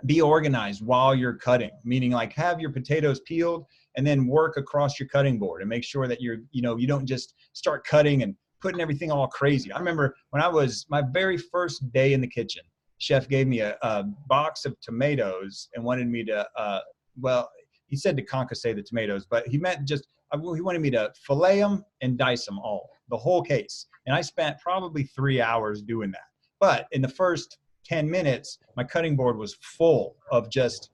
Be organized while you're cutting, meaning like have your potatoes peeled and then work across your cutting board and make sure that you don't just start cutting and putting everything all crazy. I remember when I was my very first day in the kitchen, chef gave me a box of tomatoes and wanted me to, he said to concasse the tomatoes, but he meant he wanted me to fillet them and dice them all, the whole case. And I spent probably 3 hours doing that. But in the first 10 minutes, my cutting board was full of just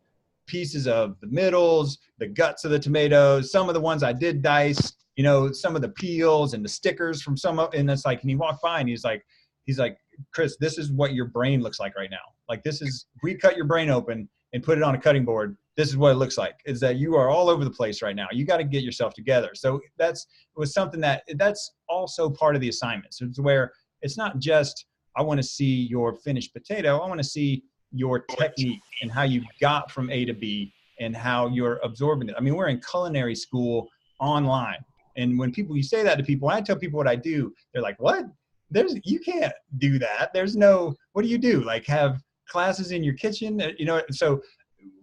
pieces of the middles, the guts of the tomatoes, some of the ones I did dice, you know, some of the peels and the stickers from and it's like, and he walked by and he's like, Chris, this is what your brain looks like right now. Like, if we cut your brain open and put it on a cutting board, this is what it looks like, is that you are all over the place right now. You got to get yourself together. So that's also part of the assignment. So it's where it's not just, I want to see your finished potato. I want to see your technique and how you got from A to B and how you're absorbing it. I mean, we're in culinary school online. And when you say that to people, when I tell people what I do, they're like, what? You can't do that. What do you do? Like, have classes in your kitchen? You know, so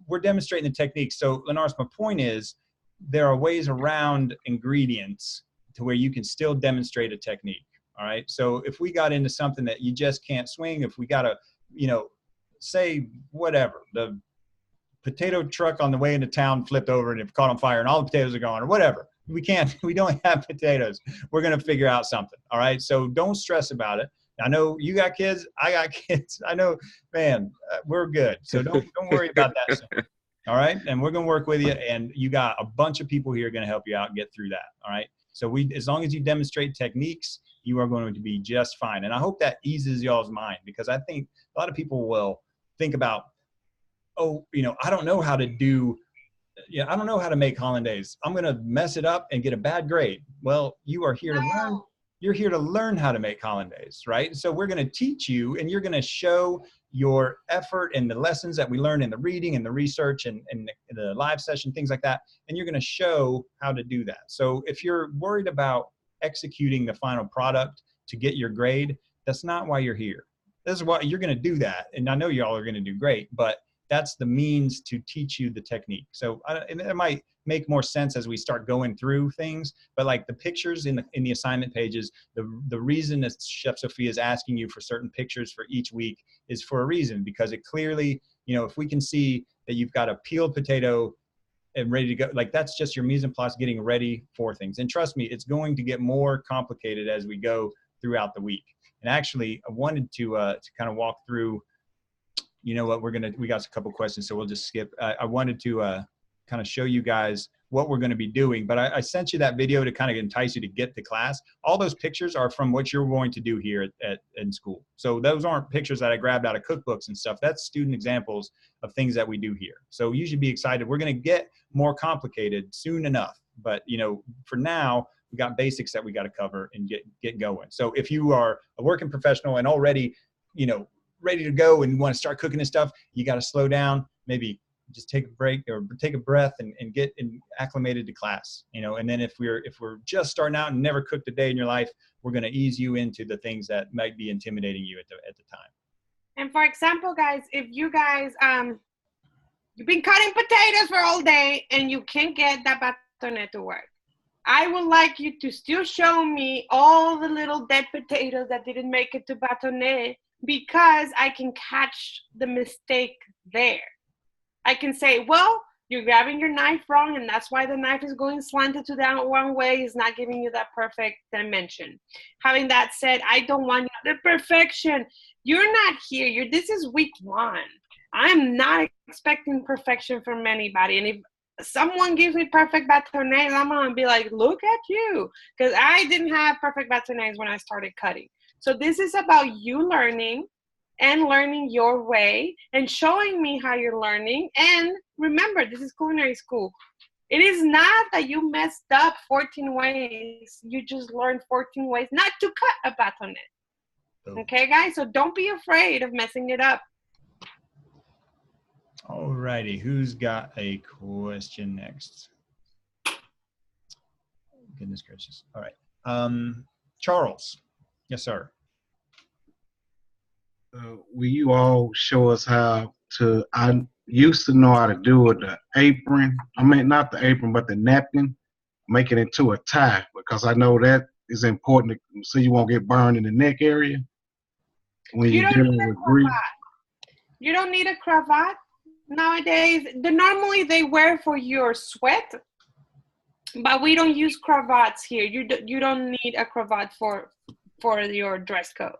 we're demonstrating the technique. So Lenars, my point is, there are ways around ingredients to where you can still demonstrate a technique. All right. So if we got into something that you just can't swing, if we got to, you know, say whatever, the potato truck on the way into town flipped over and it caught on fire and all the potatoes are gone or whatever. We don't have potatoes. We're going to figure out something. All right. So don't stress about it. I know you got kids. I got kids. I know, man, we're good. So don't worry about that stuff. All right. And we're going to work with you. And you got a bunch of people here going to help you out and get through that. All right. So as long as you demonstrate techniques, you are going to be just fine. And I hope that eases y'all's mind, because I think a lot of people will think about, oh, you know, I don't know how to I don't know how to make hollandaise. I'm going to mess it up and get a bad grade. Well, you are here to learn. You're here to learn how to make hollandaise, right? So we're going to teach you, and you're going to show your effort and the lessons that we learn in the reading and the research and the live session, things like that. And you're going to show how to do that. So if you're worried about executing the final product to get your grade, that's not why you're here. This is why you're going to do that. And I know y'all are going to do great, but that's the means to teach you the technique. So it might make more sense as we start going through things, but like the pictures in the assignment pages, the reason that Chef Sophia is asking you for certain pictures for each week is for a reason, because it clearly, if we can see that you've got a peeled potato and ready to go, like that's just your mise en place getting ready for things. And trust me, it's going to get more complicated as we go throughout the week. And actually, I wanted to kind of walk through, we got a couple questions, so we'll just skip. I wanted to kind of show you guys what we're going to be doing, but I sent you that video to kind of entice you to get to class. All those pictures are from what you're going to do here in school. So those aren't pictures that I grabbed out of cookbooks and stuff. That's student examples of things that we do here. So you should be excited. We're going to get more complicated soon enough, but for now, we got basics that we got to cover and get going. So if you are a working professional and already, ready to go and you want to start cooking and stuff, you got to slow down, maybe just take a break or take a breath and get acclimated to class, and then if we're just starting out and never cooked a day in your life, we're going to ease you into the things that might be intimidating you at the time. And for example, guys, if you guys, you've been cutting potatoes for all day and you can't get that bâtonnet to work, I would like you to still show me all the little dead potatoes that didn't make it to bâtonnet, because I can catch the mistake there. I can say, well, you're grabbing your knife wrong, and that's why the knife is going slanted to that one way. It's not giving you that perfect dimension. Having that said, I don't want the perfection. You're not here. This is week 1. I'm not expecting perfection from anybody. And if someone gives me perfect bâtonnets, I'm going to be like, look at you. Because I didn't have perfect bâtonnets when I started cutting. So this is about you learning and learning your way and showing me how you're learning. And remember, this is culinary school. It is not that you messed up 14 ways. You just learned 14 ways not to cut a bâtonnet. Oh. Okay, guys? So don't be afraid of messing it up. All righty. Who's got a question next? Goodness gracious. All right. Charles. Yes, sir. Will you all show us how to, I used to know how to do it, the apron, I mean, not the apron, but the napkin, make it into a tie, because I know that is important so you won't get burned in the neck area when you're dealing with grease. You don't need a cravat nowadays. Normally they wear for your sweat, but we don't use cravats here. You don't need a cravat for your dress code.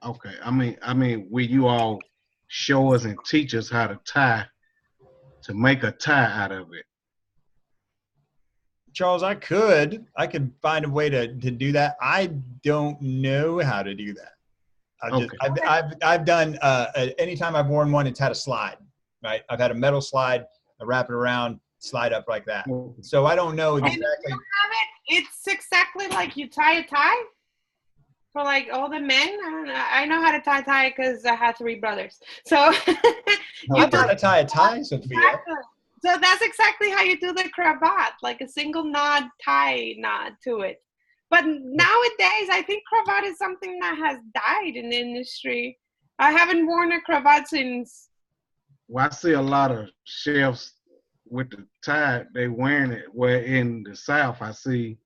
Okay, I mean, will you all show us and teach us how to make a tie out of it? Charles, I could find a way to do that. I don't know how to do that. I've done anytime I've worn one, it's had a slide, right? I've had a metal slide, I wrap it around, slide up like that. So I don't know exactly. And you have it. It's exactly like you tie a tie. For like all the men, I know how to tie a tie because I had 3 brothers. So you know how to tie a tie, Sophia. Exactly. So that's exactly how you do the cravat, like a single knot to it. But nowadays, I think cravat is something that has died in the industry. I haven't worn a cravat since. Well, I see a lot of chefs with the tie, they wearing it. Where in the South, I see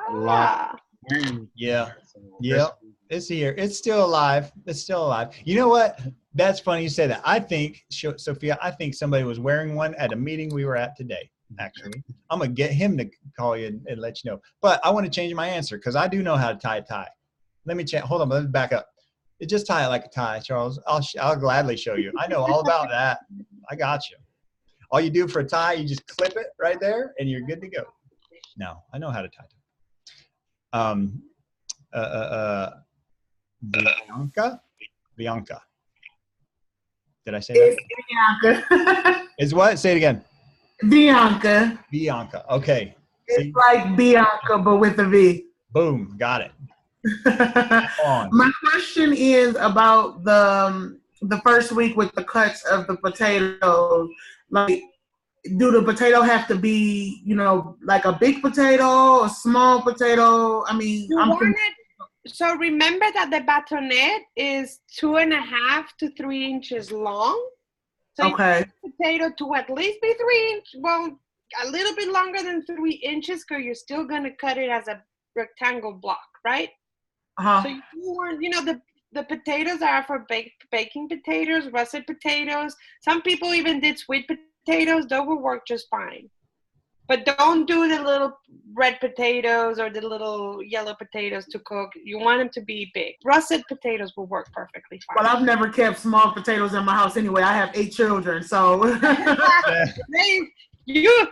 a lot. Yeah. It's here. It's still alive. It's still alive. You know what? That's funny you say that. I think, Sophia, somebody was wearing one at a meeting we were at today, actually. I'm going to get him to call you and let you know. But I want to change my answer because I do know how to tie a tie. Let me check. Hold on. Let me back up. Just tie it like a tie, Charles. I'll gladly show you. I know all about that. I got you. All you do for a tie, you just clip it right there, and you're good to go. No, I know how to tie. Bianca. Did I say that? It's Bianca. Is what? Say it again. Bianca. Bianca. Okay. It's like Bianca, but with a V. Boom, got it. On. My question is about the first week with the cuts of the potatoes. Like, do the potato have to be, like a big potato, a small potato? I mean, so remember that the bâtonnet is 2.5 to 3 inches long. So okay. you want the potato to at least be 3 inches, well, a little bit longer than 3 inches, because you're still going to cut it as a rectangle block, right? Uh-huh. So you want, the potatoes are for baking potatoes, russet potatoes. Some people even did sweet potatoes. Those will work just fine. But don't do the little red potatoes or the little yellow potatoes to cook. You want them to be big. Russet potatoes will work perfectly fine. Well, I've never kept small potatoes in my house anyway. I have 8 children, so. You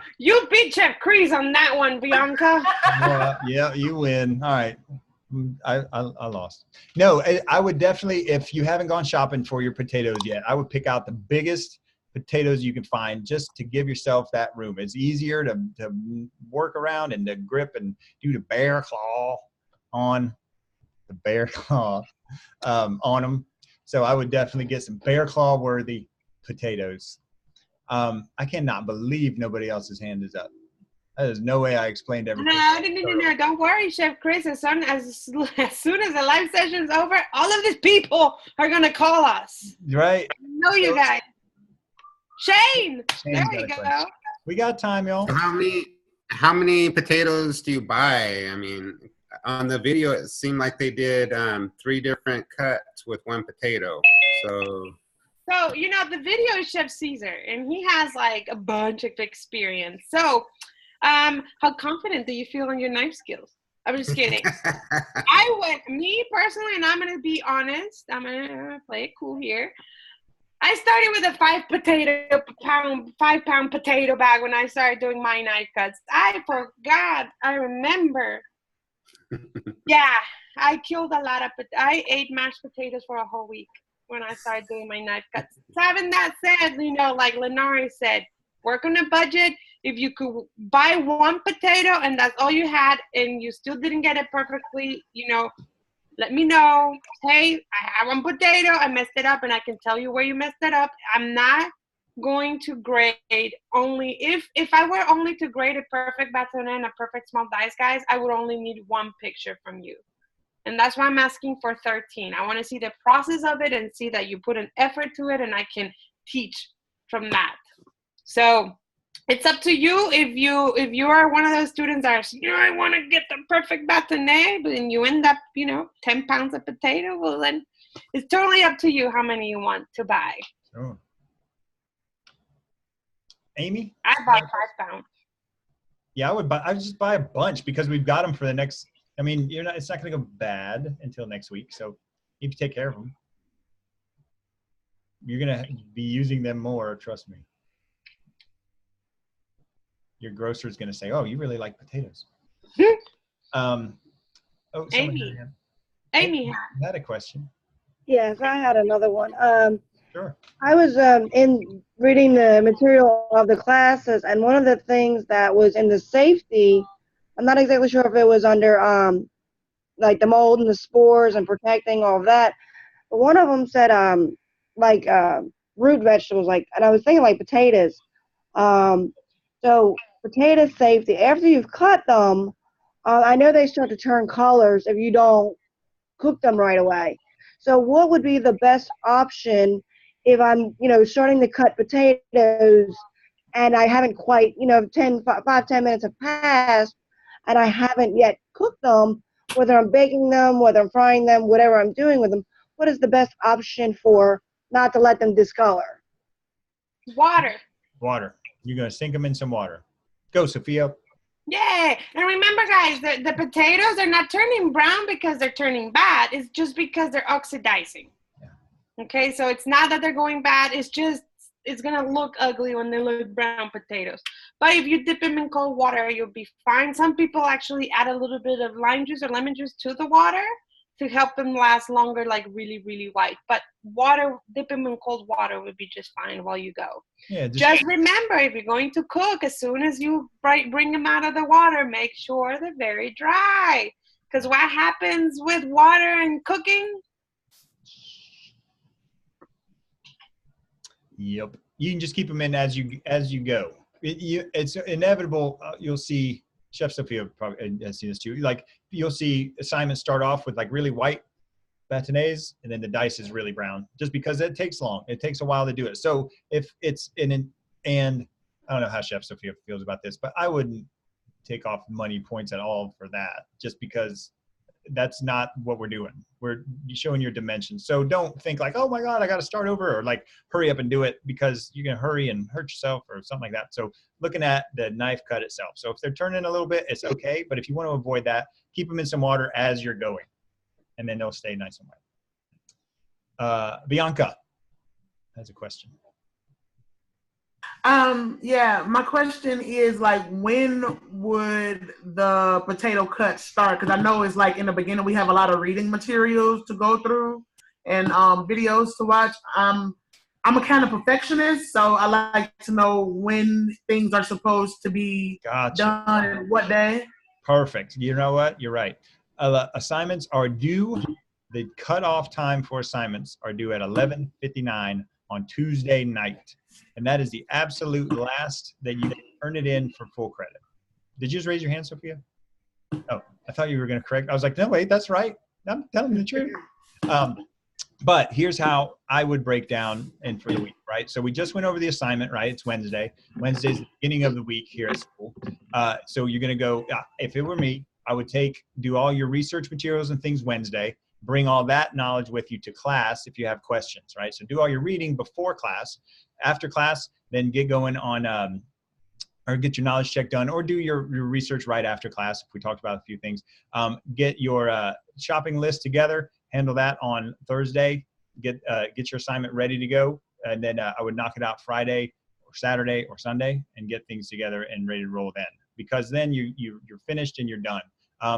beat Chef Crease on that one, Bianca. Well, yeah, you win. All right. I lost. No, I would definitely, if you haven't gone shopping for your potatoes yet, I would pick out the biggest potatoes you can find, just to give yourself that room. It's easier to work around and to grip and do the bear claw on them. So I would definitely get some bear claw worthy potatoes. I cannot believe nobody else's hand is up. There's no way I explained everything. No. Don't worry, Chef Chris. As soon as the live session's over, all of these people are gonna call us. Right. You guys. Shane, there you go. We got time, y'all. So how many potatoes do you buy? I mean, on the video, it seemed like they did 3 different cuts with 1 potato. So the video is Chef Caesar, and he has like a bunch of experience. So, how confident do you feel in your knife skills? I'm just kidding. Me personally, and I'm gonna be honest. I'm gonna play it cool here. I started with a 5-pound potato bag when I started doing my knife cuts. I forgot. I remember. Yeah, I killed a lot of. I ate mashed potatoes for a whole week when I started doing my knife cuts. So having that said, like Lenari said, work on a budget. If you could buy 1 potato and that's all you had, and you still didn't get it perfectly, let me know. Hey, I have 1 potato, I messed it up, and I can tell you where you messed it up. I'm not going to grade only, if I were only to grade a perfect bâtonnet and a perfect small dice, guys, I would only need 1 picture from you. And that's why I'm asking for 13. I want to see the process of it and see that you put an effort to it, and I can teach from that. So it's up to you. If you are one of those students that are, I want to get the perfect bâtonnet, but then you end up, 10 pounds of potato, well, then it's totally up to you how many you want to buy. Sure. Amy? I buy 5 pounds. Yeah, I would just buy a bunch, because we've got them for the next, it's not going to go bad until next week. So if you take care of them, you're going to be using them more. Trust me. Your grocer is going to say, "Oh, you really like potatoes." Amy had a question. Yes, I had another one. Sure. I was in reading the material of the classes, and one of the things that was in the safety, I'm not exactly sure if it was under like the mold and the spores and protecting all of that, but one of them said root vegetables, and I was thinking like potatoes. So potato safety, after you've cut them, I know they start to turn colors if you don't cook them right away. So what would be the best option if I'm, starting to cut potatoes and I haven't quite, 10 minutes have passed and I haven't yet cooked them, whether I'm baking them, whether I'm frying them, whatever I'm doing with them, what is the best option for not to let them discolor? Water. You're going to sink them in some water. Go, Sophia. Yeah, and remember, guys, the potatoes are not turning brown because they're turning bad. It's just because they're oxidizing. Yeah. Okay, so it's not that they're going bad. It's just it's going to look ugly when they look brown potatoes. But if you dip them in cold water, you'll be fine. Some people actually add a little bit of lime juice or lemon juice to the water to help them last longer, like really, really white. But dip them in cold water would be just fine while you go. Yeah, just remember, if you're going to cook, as soon as you bring them out of the water, make sure they're very dry. Because what happens with water and cooking? Yep. You can just keep them in as you go. It's inevitable. You'll see Chef Sophia probably has seen this too. Like you'll see assignments start off with like really white bâtonnets, and then the dice is really brown, just because it takes long. It takes a while to do it. So if it's and I don't know how Chef Sophia feels about this, but I wouldn't take off money points at all for that, just because that's not what we're doing. We're showing your dimensions. So don't think like, oh my God, I got to start over, or like hurry up and do it, because you're going to hurry and hurt yourself or something like that. So looking at the knife cut itself. So if they're turning a little bit, it's okay. But if you want to avoid that, keep them in some water as you're going, and then they'll stay nice and wet. Bianca has a question. Yeah, my question is like, when would the potato cut start? Because I know it's like in the beginning we have a lot of reading materials to go through and videos to watch. I'm a kind of perfectionist, so I like to know when things are supposed to be done and what day. Perfect. You know what? You're right. Assignments are due. The cutoff time for assignments are due at 11:59 on Tuesday night. And that is the absolute last that you can turn it in for full credit. Did you just raise your hand, Sophia? Oh, I thought you were going to correct. I was like, no, wait, that's right. I'm telling the truth. But here's how I would break down and for the week, right? So we just went over the assignment, right? It's Wednesday. Wednesday's the beginning of the week here at school. So you're going to go, if it were me, I would do all your research materials and things Wednesday, bring all that knowledge with you to class if you have questions, right? So do all your reading before class. After class, then get going on, or get your knowledge check done, or do your research right after class. If we talked about a few things, get your shopping list together, handle that on Thursday, get your assignment ready to go. And then I would knock it out Friday or Saturday or Sunday and get things together and ready to roll then, because then you're finished and you're done.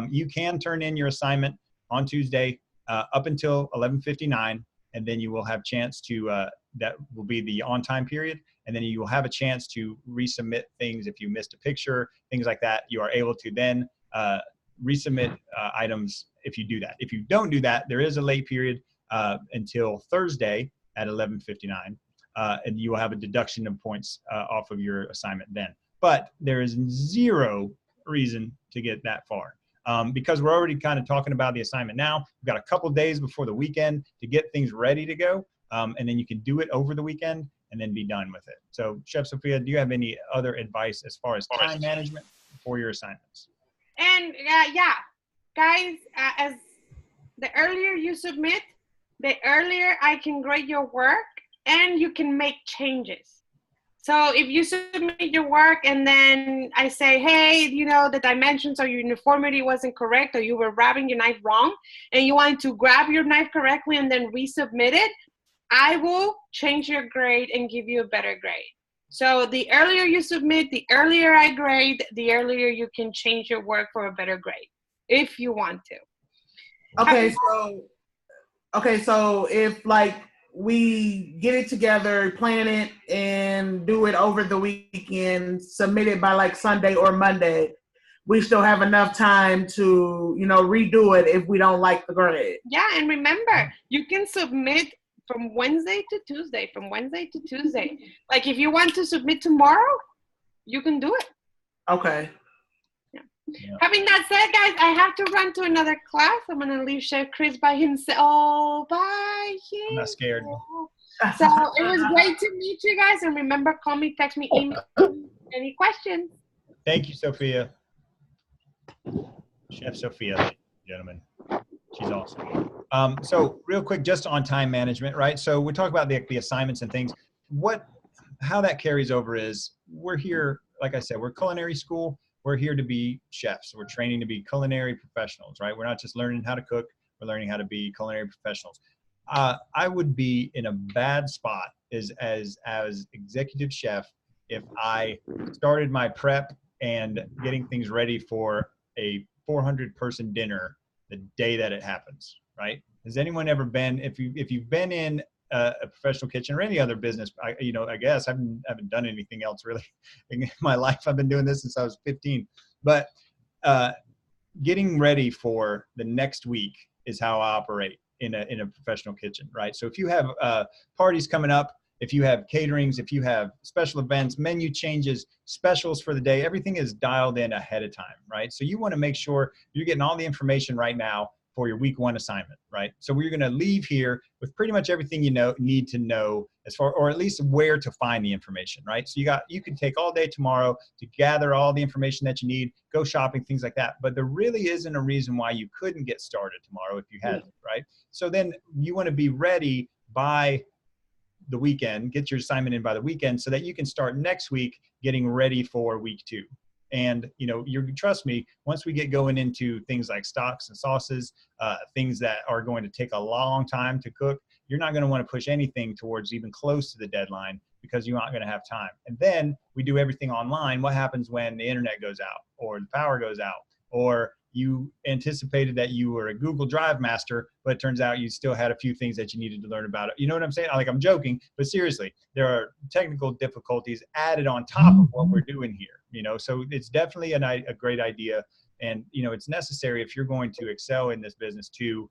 You can turn in your assignment on Tuesday up until 11:59, and then you will have chance to, that will be the on-time period, and then you will have a chance to resubmit things if you missed a picture, things like that. You are able to then resubmit items if you do that. If you don't do that, there is a late period until Thursday at 11:59, and you will have a deduction of points off of your assignment then. But there is zero reason to get that far. Because we're already kind of talking about the assignment now. We've got a couple days before the weekend to get things ready to go, and then you can do it over the weekend and then be done with it. So, Chef Sophia, do you have any other advice as far as time management for your assignments? And yeah, guys, as the earlier you submit, the earlier I can grade your work, and you can make changes. So if you submit your work and then I say, hey, the dimensions or your uniformity wasn't correct, or you were grabbing your knife wrong, and you want to grab your knife correctly and then resubmit it, I will change your grade and give you a better grade. So the earlier you submit, the earlier I grade, the earlier you can change your work for a better grade, if you want to. Okay, so if like we get it together, plan it, and do it over the weekend, submit it by like Sunday or Monday, we still have enough time to, redo it if we don't like the grade. Yeah, and remember, you can submit from Wednesday to Tuesday, Like if you want to submit tomorrow, you can do it. Okay. Yeah. Having that said, guys, I have to run to another class. I'm going to leave Chef Chris by himself. Oh, bye. I'm not scared. So it was great to meet you guys. And remember, call me, text me, email any questions. Thank you, Sophia. Chef Sophia, ladies and gentlemen. She's awesome. So real quick, just on time management, right? So we talk about the assignments and things. How that carries over is we're here, like I said, we're culinary school. We're here to be chefs. We're training to be culinary professionals, right? We're not just learning how to cook. We're learning how to be culinary professionals. I would be in a bad spot as executive chef if I started my prep and getting things ready for a 400-person dinner the day that it happens, right? Has anyone ever been, if you've been in a professional kitchen or any other business, I guess I haven't done anything else really in my life. I've been doing this since I was 15, but getting ready for the next week is how I operate in a professional kitchen, right? So if you have parties coming up, if you have caterings, if you have special events, menu changes, specials for the day, everything is dialed in ahead of time, right? So you want to make sure you're getting all the information right now for your week 1 assignment, right? So we're going to leave here with pretty much everything you need to know as far, or at least where to find the information, right? So you can take all day tomorrow to gather all the information that you need, go shopping, things like that. But there really isn't a reason why you couldn't get started tomorrow if you hadn't, right? So then you want to be ready by the weekend, get your assignment in by the weekend so that you can start next week getting ready for week 2. And, you trust me, once we get going into things like stocks and sauces, things that are going to take a long time to cook, you're not going to want to push anything towards even close to the deadline because you're not going to have time. And then we do everything online. What happens when the internet goes out or the power goes out, or you anticipated that you were a Google Drive master, but it turns out you still had a few things that you needed to learn about it. You know what I'm saying? Like, I'm joking, but seriously, there are technical difficulties added on top of what we're doing here, so it's definitely a great idea. And, it's necessary if you're going to excel in this business to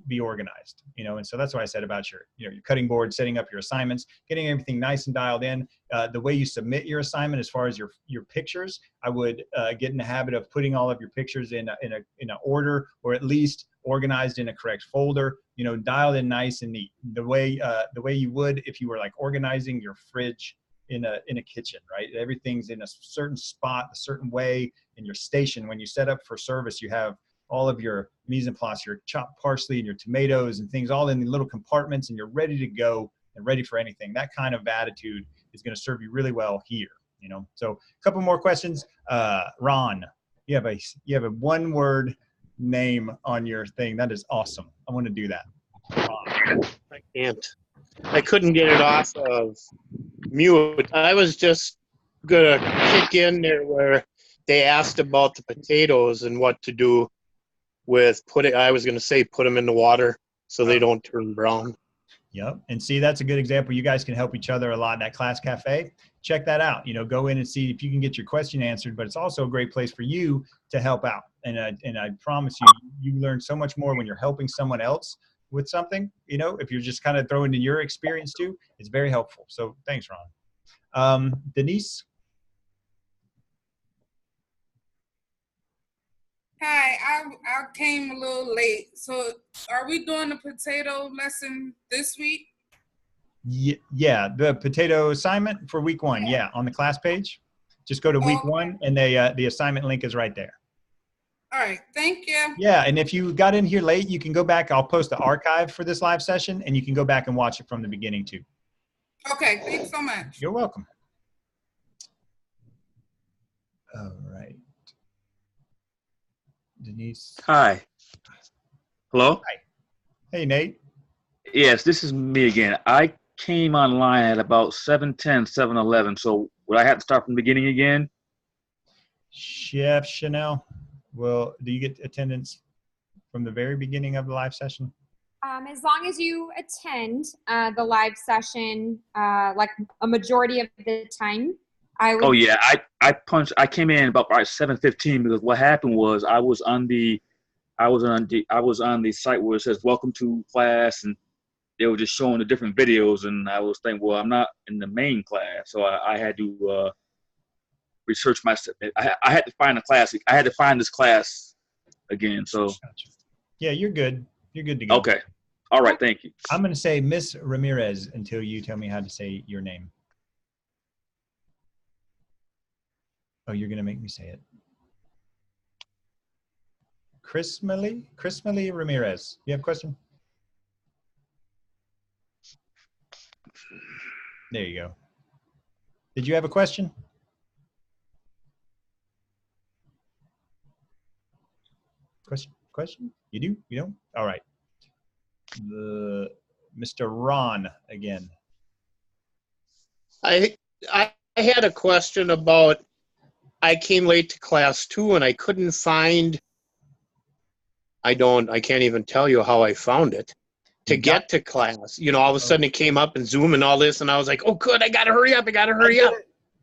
be organized, and so that's what I said about your cutting board, setting up your assignments, getting everything nice and dialed in. The way you submit your assignment, as far as your pictures, I would get in the habit of putting all of your pictures in a order, or at least organized in a correct folder, dialed in nice and neat, the way you would if you were like organizing your fridge in a kitchen, right? Everything's in a certain spot, a certain way. In your station, when you set up for service, you have all of your mise en place, your chopped parsley and your tomatoes and things all in the little compartments, and you're ready to go and ready for anything. That kind of attitude is going to serve you really well here, So a couple more questions. Ron, you have a one-word name on your thing. That is awesome. I want to do that. Ron. I can't. I couldn't get it off of mute. I was just going to kick in there where they asked about the potatoes and what to do with I was going to say put them in the water so they don't turn brown. Yep. And see, that's a good example. You guys can help each other a lot in that class cafe. Check that out. Go in and see if you can get your question answered, but it's also a great place for you to help out. And I promise you learn so much more when you're helping someone else with something, if you're just kind of throwing in your experience too, it's very helpful. So thanks, Ron. Denise. Hi, I came a little late. So are we doing the potato lesson this week? Yeah, the potato assignment for week 1. Yeah, on the class page. Just go to week 1 and the assignment link is right there. All right, thank you. Yeah, and if you got in here late, you can go back. I'll post the archive for this live session, and you can go back and watch it from the beginning too. Okay, thanks so much. You're welcome. All right. Denise. Hi. Hello? Hi. Hey, Nate. Yes, this is me again. I came online at about 7:10, 7:11. So would I have to start from the beginning again? Chef Chanel, do you get attendance from the very beginning of the live session? As long as you attend the live session, like a majority of the time, I would. Oh yeah, I came in about 7:15 because what happened was I was on the site where it says welcome to class, and they were just showing the different videos, and I was thinking, well, I'm not in the main class, so I had to research myself. I had to find a class. I had to find this class again. So gotcha. Yeah, you're good. You're good to go. Okay. All right. Thank you. I'm going to say Miss Ramirez until you tell me how to say your name. Oh, you're going to make me say it. Chrismely Ramirez. You have a question? There you go. Did you have a question? Question? You do? You don't? All right. Mr. Ron again. I had a question about, I came late to class 2 and I couldn't find, I can't even tell you how I found it to get to class. All of a sudden it came up in Zoom and all this, and I was like, oh good, I gotta hurry up.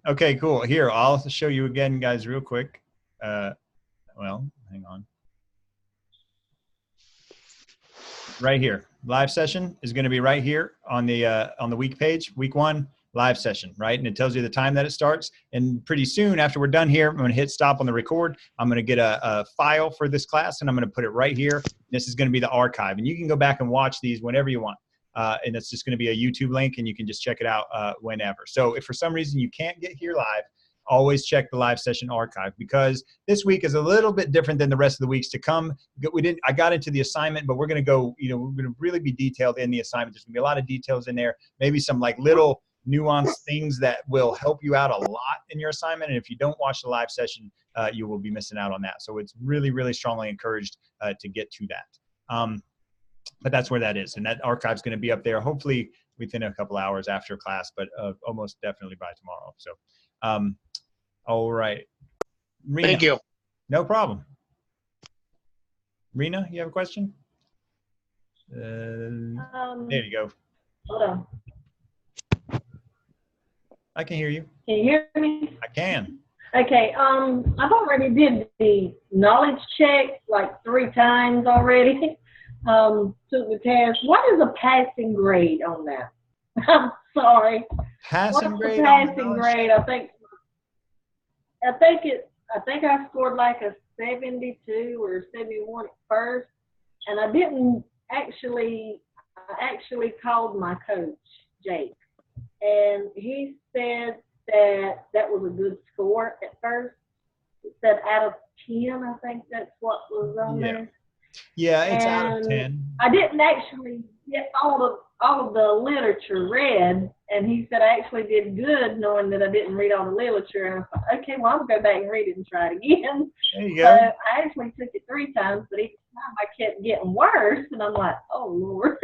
Okay, cool. Here, I'll show you again, guys, real quick. Well, hang on. Right here, live session is going to be right here on the week page, week 1 live session, right? And it tells you the time that it starts. And pretty soon after we're done here, I'm going to hit stop on the record. I'm going to get a file for this class, and I'm going to put it right here. This is going to be the archive, and you can go back and watch these whenever you want. And it's just going to be a YouTube link, and you can just check it out whenever. So if for some reason you can't get here live, always check the live session archive, because this week is a little bit different than the rest of the weeks to come. I got into the assignment, but we're going to go, we're going to really be detailed in the assignment. There's going to be a lot of details in there, maybe some like little nuanced things that will help you out a lot in your assignment. And if you don't watch the live session, you will be missing out on that. So it's really, really strongly encouraged to get to that. But that's where that is. And that archive is going to be up there, hopefully within a couple hours after class, but almost definitely by tomorrow. So, all right. Rena, Thank you. no problem. Rena, you have a question? There you go. Hold on. I can hear you. Can you hear me? I can. Okay. I've already did the knowledge check like 3 times already. Took the test. What is a passing grade on that? I'm sorry. Passing What's grade? The passing grade. I think I scored like a 72 or 71 at first, and I actually called my coach, Jake, and he said that was a good score at first. It said out of 10, I think that's what was on there. Yeah, it's out of 10. I didn't actually get all of the literature read, and he said I actually did good knowing that I didn't read all the literature. And I thought, okay, well, I'm going to go back and read it and try it again. There you go. So I actually took it 3 times, but each time I kept getting worse, and I'm like, oh, Lord.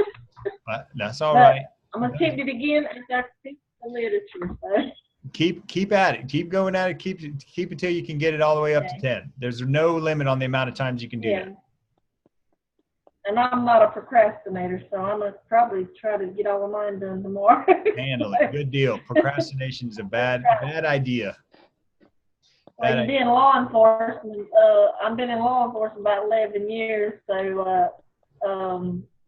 That's all right. I'm going to attempt it again after I finish the literature. So. Keep at it. Keep going at it. Keep until you can get it all the way up to 10. There's no limit on the amount of times you can do that. And I'm not a procrastinator, so I'm going to probably try to get all of mine done tomorrow. Handle it. Good deal. Procrastination is a bad idea. Well, you've been in law enforcement. I've been in law enforcement about 11 years, so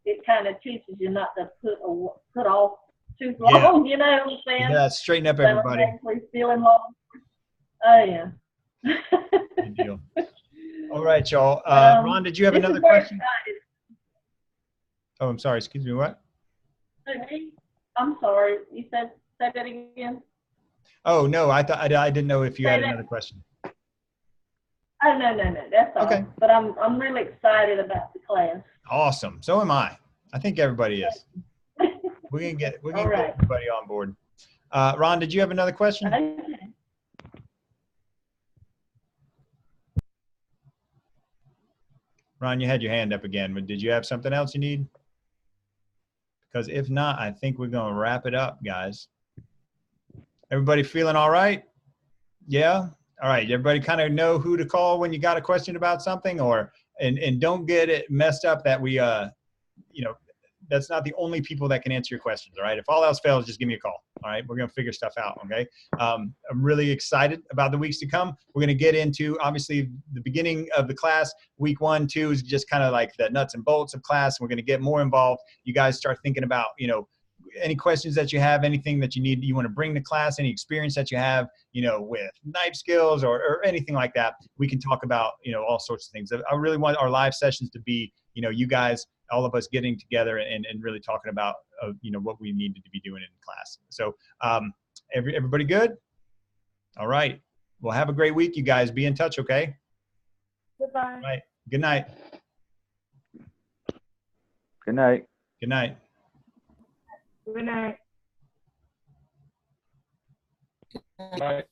it kind of teaches you not to put off too long, you know what I'm saying? Yeah, straighten up everybody. I'm actually still in law enforcement. Oh, yeah. Good deal. All right, y'all. Ron, did you have another question? Oh, I'm sorry. Excuse me. What? I'm sorry. You said that again? Oh, no. I thought I didn't know if you had another question. Oh, no. That's all. Okay. But I'm really excited about the class. Awesome. So am I. I think everybody is. We can get everybody on board. Ron, did you have another question? Okay. Ron, you had your hand up again, but did you have something else you need? Because if not, I think we're going to wrap it up, guys. Everybody feeling all right? Yeah? All right. Everybody kind of know who to call when you got a question about something, and don't get it messed up that we, that's not the only people that can answer your questions. All right. If all else fails, just give me a call. All right. We're going to figure stuff out. Okay. I'm really excited about the weeks to come. We're going to get into, obviously, the beginning of the class. Week 1, 2 is just kind of like the nuts and bolts of class. We're going to get more involved. You guys start thinking about, any questions that you have, anything that you want to bring to class, any experience that you have, with knife skills or anything like that. We can talk about, all sorts of things. I really want our live sessions to be, you guys, all of us getting together and really talking about, what we needed to be doing in class. So everybody good? All right. Well, have a great week, you guys. Be in touch, okay? Goodbye. All right. Good night. Good night. Good night. Good night. Right.